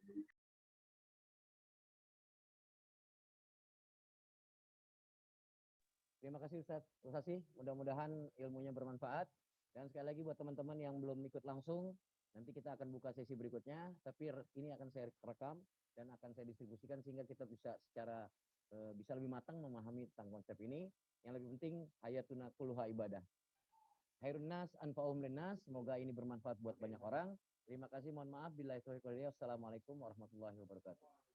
S3: Terima kasih Ustaz. Terima kasih. Mudah-mudahan ilmunya bermanfaat. Dan sekali lagi buat teman-teman yang belum ikut langsung, Nanti kita akan buka sesi berikutnya, tapi ini akan saya rekam dan akan saya distribusikan sehingga kita bisa secara bisa lebih matang memahami tentang konsep ini. Yang lebih penting hayatuna kulluha ibadah. Khairun nas anfa'uhum linnas, semoga ini bermanfaat buat banyak orang. Terima kasih, mohon maaf. Billahi taufiq wal hidayah. Wassalamualaikum warahmatullahi wabarakatuh.